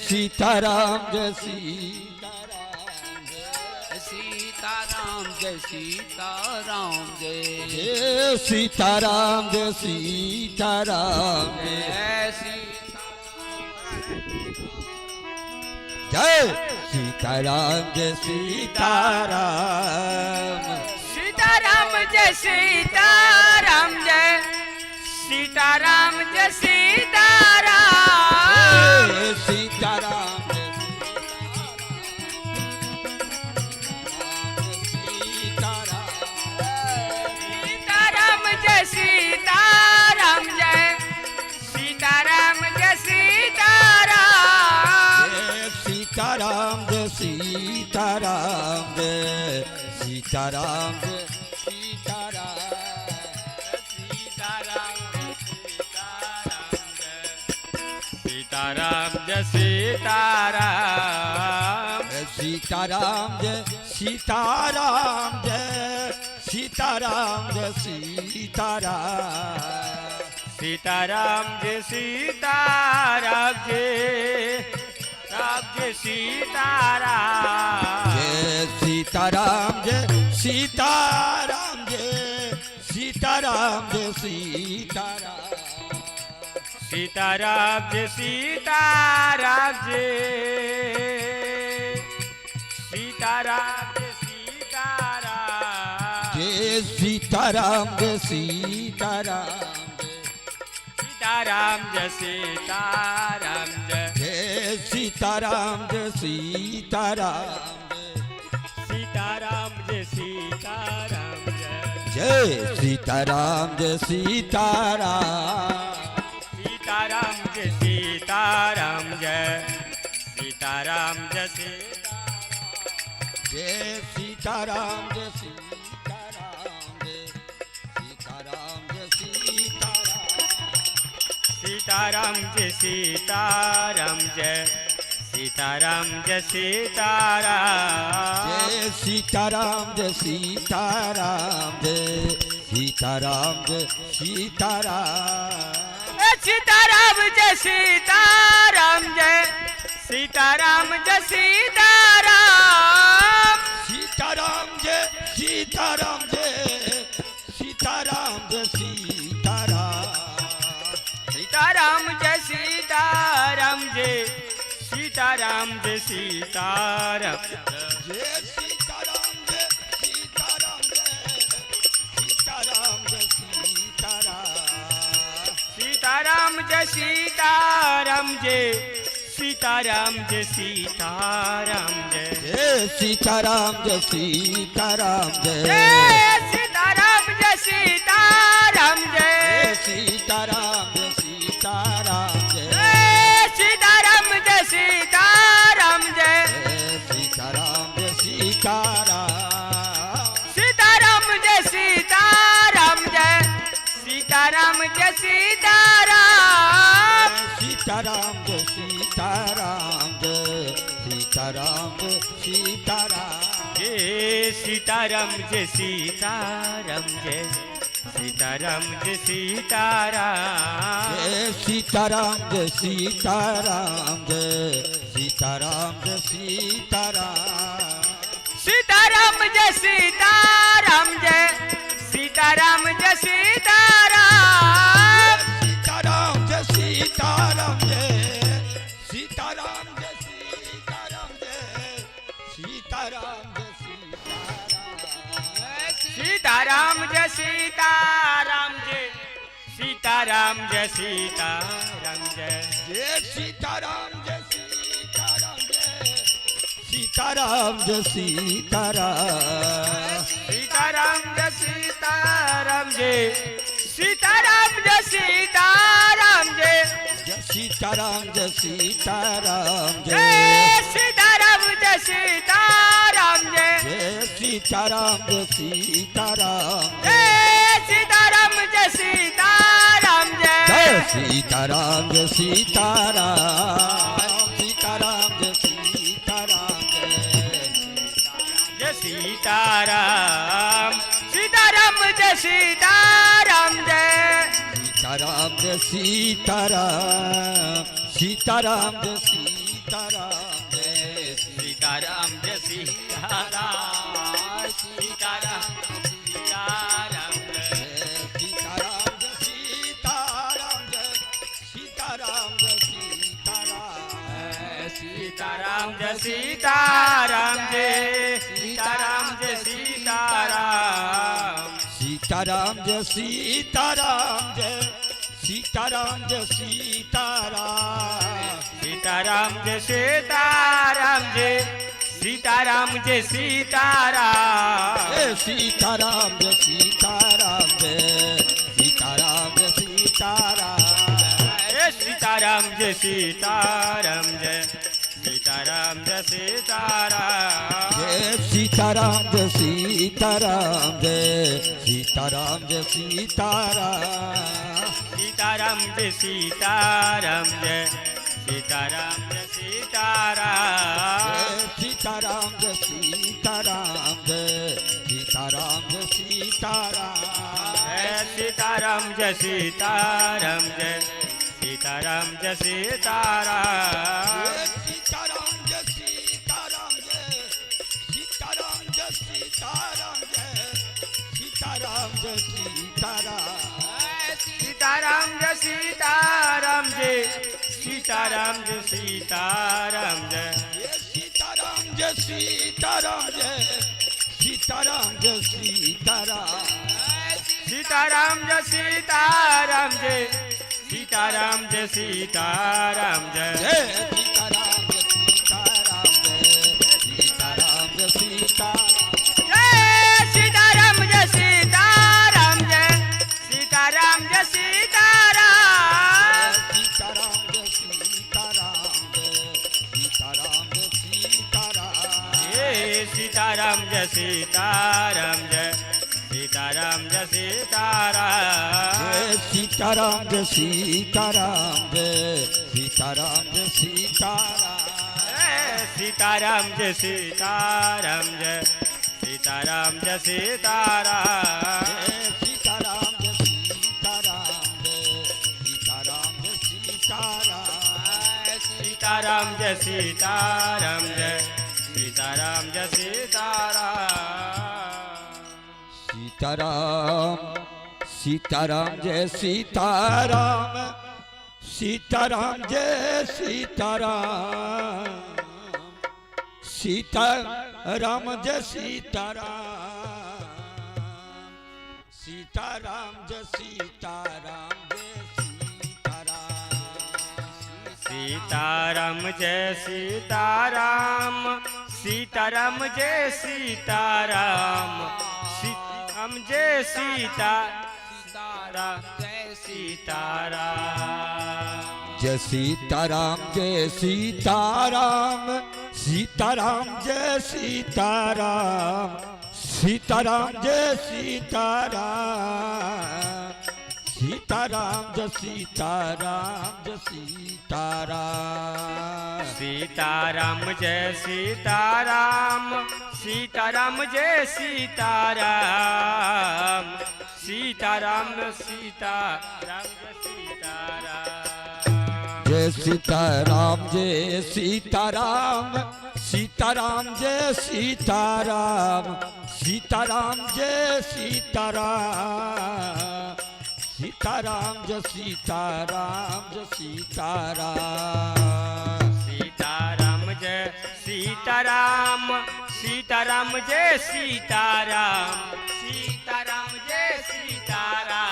सीताराम जय सीताराम जय सीताराम जय सीताराम जय सीताराम जय सीताराम जय सीताराम सीताराम जय सीताराम जय सीताराम जय सीताराम सीताराम सीताराम जय सीताराम जय सीताराम जय सीताराम सीताराम जय सीताराम जय सीताराम जय सीताराम जय सीताराम सीताराम जय सीताराम जय सीताराम जय सीताराम सीताराम जय सीताराम जय राम जय सीताराम जय सीताराम जय सीताराम जय सीताराम जय सीताराम सीताराम जय सीताराम जय सीताराम जय सीताराम जय सीताराम जय सीताराम सीताराम जय सीताराम जय जय सीताराम जय सीताराम सीताराम जय सीताराम जय जय सीताराम जय सीताराम सीताराम जय सीताराम जय सीताराम जय जय सीताराम जय सीताराम जय सीताराम जय सीताराम सीताराम जय सीताराम जय सीताराम जय सीताराम जय सीताराम जय सीताराम जय सीताराम जय सीताराम सीताराम जय सीताराम जय सीताराम जय सीताराम सीताराम जय सीताराम जय सीताराम जय सीताराम सीताराम जय सीताराम जय सीताराम जय सीताराम जय सीताराम जय सीताराम जय सीताराम जय सीताराम सीताराम जय सीताराम जय सीताराम जय सीताराम जय जय सीताराम जय सीताराम जय सीताराम जय सीताराम जय सीताराम जय सीताराम जय सीताराम जय सीताराम जय सीताराम जय सीताराम सीताराम जय सीताराम जय सीताराम सीताराम जय सीताराम सीताराम जय सीताराम जय सीताराम जय सीताराम जय सीताराम जय सीताराम जय सीताराम जय सीताराम जय सीताराम जय सीताराम जय सीताराम जय सीताराम सीताराम जय सीताराम जय सीताराम जय सीताराम सीताराम जय सीताराम जय सीताराम जय सीताराम जय सीताराम जय सीताराम जय सीताराम जय सीताराम जय सीताराम जय जय सीताराम जय सीताराम जय सीताराम जय सीताराम सीताराम जय सीताराम जय सीताराम जय सीताराम जय जय सीताराम जय सीताराम जय जय सीताराम जय सीताराम जय जय सीताराम जय सीताराम जय सीताराम जय सीताराम जय जय सीताराम जय सीताराम सीताराम जय सीताराम जय सीताराम सीताराम जय सीताराम जय सीताराम जय सीताराम सीताराम जय सीताराम जय सीताराम जय सीताराम सीताराम सीताराम जय सीताराम जय सीताराम जय सीताराम जय सीताराम सीताराम जय सीताराम जय सीताराम जय सीताराम सीताराम जय सीताराम जय सीताराम जय सीताराम सीताराम जय सीताराम जय सीताराम जय सीताराम सीताराम जय सीताराम जय सीताराम जय सीताराम सीताराम जय सीताराम जय सीताराम जय सीताराम जय सीताराम जय सीताराम जय सीताराम जय सीताराम सीताराम जय सीताराम जय सीताराम जय सीताराम सीताराम जय सीताराम जय सीताराम जय सीताराम सीताराम जय सीताराम जय सीताराम जय सीताराम सीताराम जय सीताराम जय सीताराम जय सीताराम जय सीताराम जय सीताराम सीताराम जय सीताराम जय सीताराम जय सीताराम जय सीताराम जय सीताराम जय सीताराम जय सीताराम सीताराम जय सीताराम जय सीताराम जय सीताराम जय सीताराम जय सीताराम जय सीताराम जय सीताराम जय सीताराम जय सीताराम जय सीताराम जय सीताराम सीताराम जय सीताराम जय सीताराम जय सीताराम जय सीताराम जय सीताराम जय सीताराम जय सीताराम सीताराम जय सीताराम जय सीताराम जय सीताराम सीताराम जय सीताराम जय सीताराम जय सीताराम सीताराम जय सीताराम जय सीताराम जय सीताराम सीताराम जय सीताराम जय सीताराम जय सीताराम सीताराम सीताराम जय सीताराम सीताराम जय सीताराम सीताराम जय सीताराम सीताराम जय सीताराम जय सीताराम सीताराम जय सीताराम सीताराम जय सीताराम सीताराम जय सीताराम जय सीताराम जय सीताराम जय सीताराम सीताराम जय सीताराम सीताराम जय सीताराम सीताराम जय सीताराम जय सीताराम सीताराम जय सीताराम सीताराम जय सीताराम सीताराम सीताराम जय सीताराम जय सीताराम जय सीताराम सीताराम जय सीताराम सीताराम जय सीताराम जय सीताराम सीताराम जय सीताराम सीताराम जय सीताराम सीताराम जय सीताराम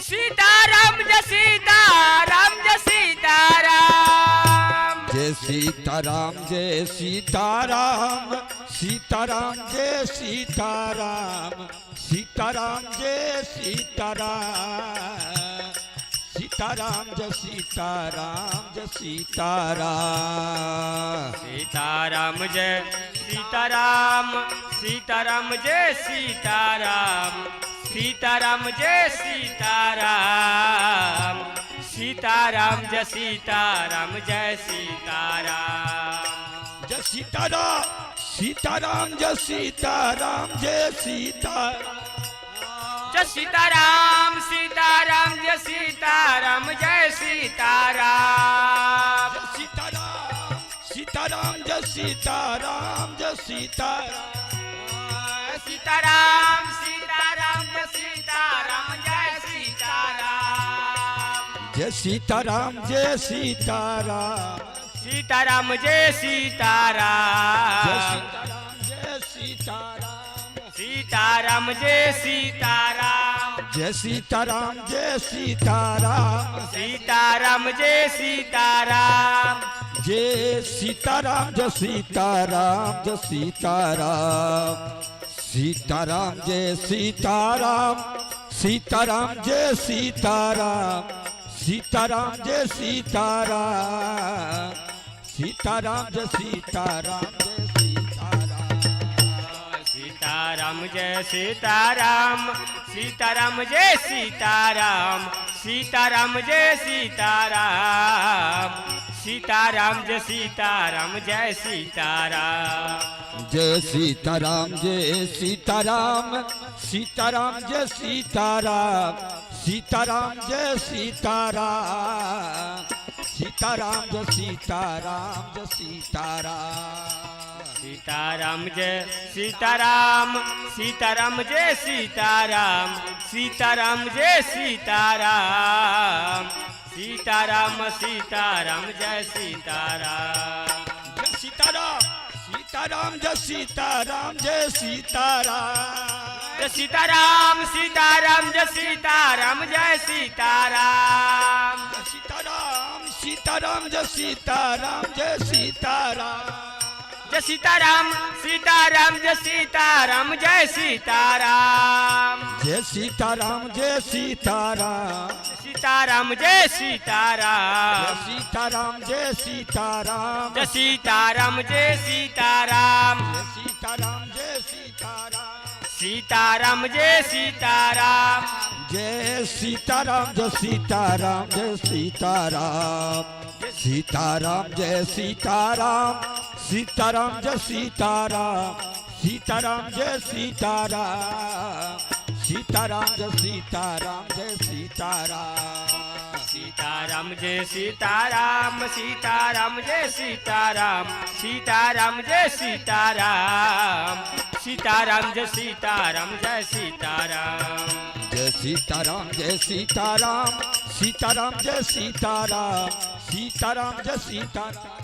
सीताराम जय सीताराम जय सीताराम जय सीताराम जय सीताराम सीताराम जय सीताराम सीताराम जय सीताराम सीताराम जय सीताराम जय सीताराम सीताराम जय सीताराम सीताराम जय सीताराम सीताराम जय सीताराम सीताराम जय सीताराम जय सीताराम जय सीताराम सीताराम जय सीताराम जय सीताराम जय सीताराम सीताराम जय सीताराम जय सीताराम सीताराम सीताराम जय सीताराम जय सीताराम सीताराम सीताराम जय सीताराम जय सीताराम जय सीताराम जय सीताराम सीताराम जय सीताराम जय सीताराम सीताराम जय सीताराम जय सीताराम जय सीताराम सीताराम जय सीताराम जय सीताराम जय सीताराम जय सीताराम सीताराम जय सीताराम सीताराम जय सीताराम सीताराम जय सीताराम सीताराम जय सीताराम जय सीताराम जय सीताराम सीताराम जय सीताराम सीताराम जय सीताराम सीताराम जय सीताराम जय सीताराम जय सीताराम जय सीताराम सीताराम जय सीताराम सीताराम जय सीताराम सीताराम जय सीताराम जय सीताराम सीताराम जय सीताराम सीताराम जय सीताराम सीताराम जय सीताराम सीताराम सीताराम जय सीताराम जय सीताराम सीताराम जय सीताराम जय सीताराम जय सीताराम सीताराम जय सीताराम जय सीताराम जय सीताराम सीताराम जय सीताराम जय सीताराम जय सीताराम सीताराम जय सीताराम जय सीताराम जय सीताराम जय सीताराम सीताराम जय सीताराम सीताराम जय सीताराम जय सीताराम जय सीताराम सीताराम जय सीताराम सीताराम जय सीताराम जय सीताराम जय सीताराम जय सीताराम सीताराम जय सीताराम सीताराम जय सीताराम सीताराम जय सीताराम सीताराम जय सीताराम जय सीताराम सीताराम जय सीताराम सीताराम जय सीताराम सीताराम जय सीताराम सीताराम जय सीताराम जय सीताराम जय सीताराम जय सीताराम सीताराम जय सीताराम सीताराम जय सीताराम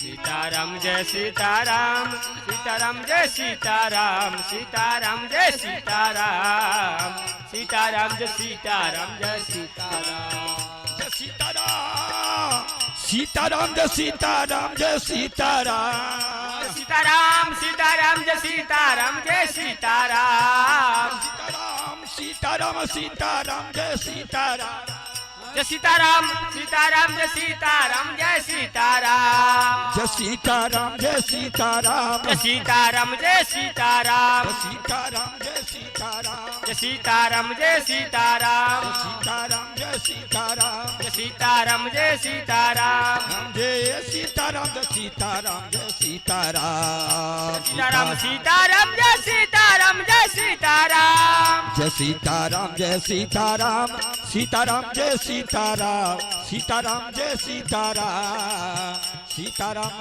सीताराम जय सीताराम सीताराम जय सीताराम सीताराम जय सीताराम सीताराम जय सीताराम जय सीताराम जय सीताराम सीताराम जय सीताराम जय सीताराम सीताराम सीताराम जय सीताराम जय सीताराम सीताराम सीताराम सीताराम जय सीताराम जय सीताराम सीताराम जय सीताराम जय सीताराम जय सीताराम जय सीताराम जय सीताराम जय सीताराम सीताराम जय सीताराम जय सीताराम जय सीताराम सीताराम जय सीताराम जय सीताराम जय सीताराम जय सीताराम जय सीताराम जय सीताराम सीताराम सीताराम जय सीताराम जय सीताराम जय सीताराम जय सीताराम सीताराम जय सीताराम सीताराम जय सीताराम सीताराम सीताराम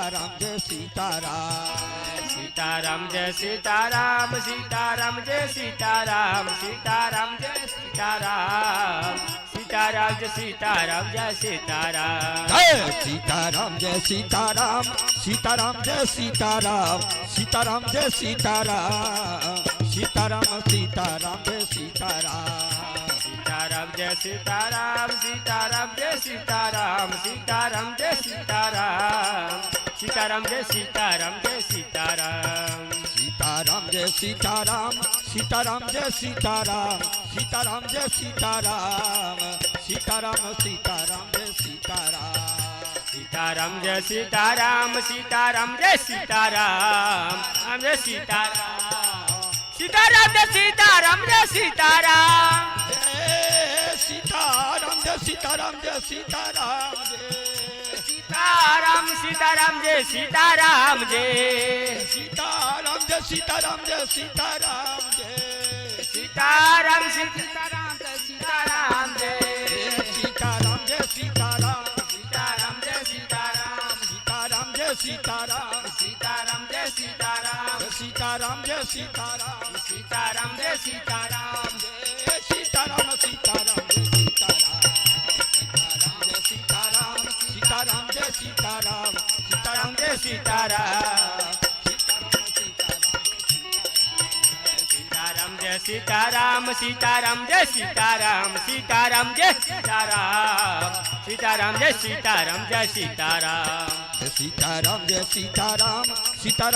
जय सीताराम सीताराम जय सीताराम सीताराम जय सीताराम सीताराम जय सीताराम सीताराम जय सीताराम जय सीताराम जय सीताराम जय सीताराम सीताराम जय सीताराम सीताराम जय सीताराम सीताराम सीताराम जय सीताराम सीताराम जय सीताराम सीताराम जय सीताराम सीताराम जय सीताराम सीताराम जय सीताराम जय सीताराम सीताराम जय सीताराम सीताराम जय सीताराम सीताराम जय सीताराम सीताराम सीताराम जय सीताराम सीताराम जय सीताराम सीताराम जय सीताराम जय सीताराम सीताराम जय सीताराम जय सीताराम जय सीताराम जय सीताराम जय सीताराम सीताराम सीताराम जय सीताराम जय सीताराम जय सीताराम जय सीताराम जय सीताराम सीताराम जय सीताराम जय सीताराम जय सीताराम सीताराम जय सीताराम सीताराम जय सीताराम सीताराम जय सीताराम सीताराम जय सीताराम सीताराम जय सीताराम जय सीताराम सीताराम जय सीताराम सीताराम जय सीताराम सीताराम जय सीताराम सीताराम जय सीताराम सीताराम जय सीताराम सीताराम जय सीताराम सीताराम जय सीताराम जय सीताराम सीताराम जय सीताराम सीताराम जय सीताराम सीताराम जय सीताराम सीताराम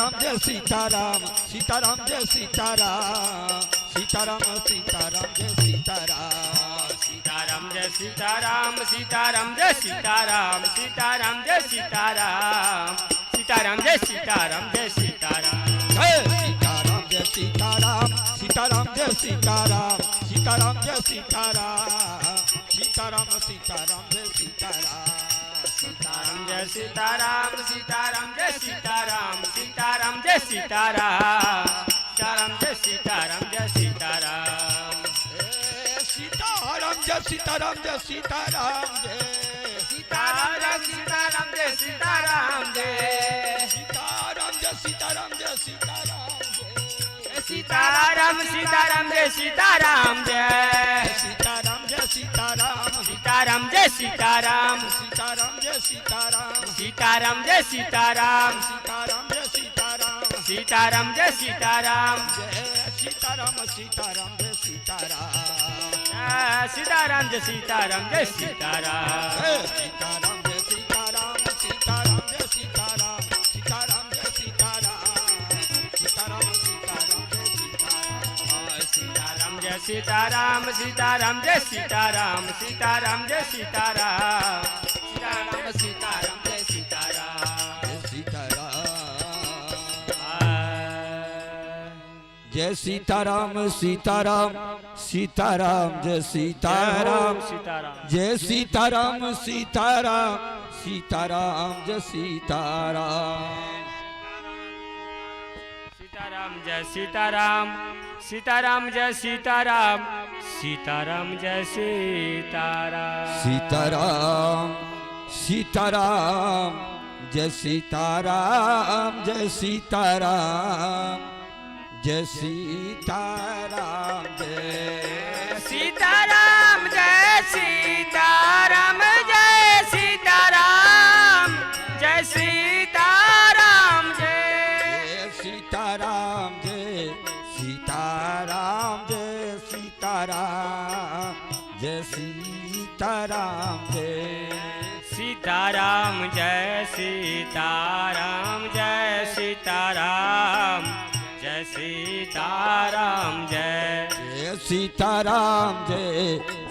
सीताराम जय सीताराम सीताराम जय सीताराम सीताराम जय सीताराम सीताराम जय सीताराम सीताराम जय सीताराम जय सीताराम जय सीताराम जय सीताराम सीताराम जय सीताराम सीताराम जय सीताराम सीताराम सीताराम जय सीताराम सीताराम जय सीताराम सीताराम जय सीताराम सीताराम जय सीताराम सीताराम जय सीताराम जय सीताराम सीताराम जय सीताराम जय सीताराम जय सीताराम सीताराम जय सीताराम जय सीताराम जय सीताराम जय सीताराम सीताराम सीताराम जय सीताराम जय सीताराम जय सीताराम सीताराम जय सीताराम सीताराम जय सीताराम सीताराम जय सीताराम सीताराम जय सीताराम सीताराम जय सीताराम जय सीताराम सीताराम जय सीताराम सीताराम जय सीताराम जय सीताराम सीताराम जय सीताराम सीताराम जय सीताराम सीताराम जय सीताराम सीताराम सीताराम जय सीताराम सीताराम जय सीताराम सीताराम जय सीताराम सीताराम सीताराम जय सीताराम जय सीताराम सीताराम सीताराम जय सीताराम सीताराम जय सीताराम सीताराम सीताराम जय सीताराम सीताराम जय सीताराम सीताराम जय सीताराम सीताराम जय सीताराम सीताराम सीताराम जय सीताराम जय सीताराम जय सीताराम जय सीताराम जय सीताराम जय सीताराम जय सीताराम जय सीताराम जय सीताराम जय सीताराम जय सीताराम जय सीताराम जय सीताराम जय सीताराम जय सीताराम जय जय सीताराम जय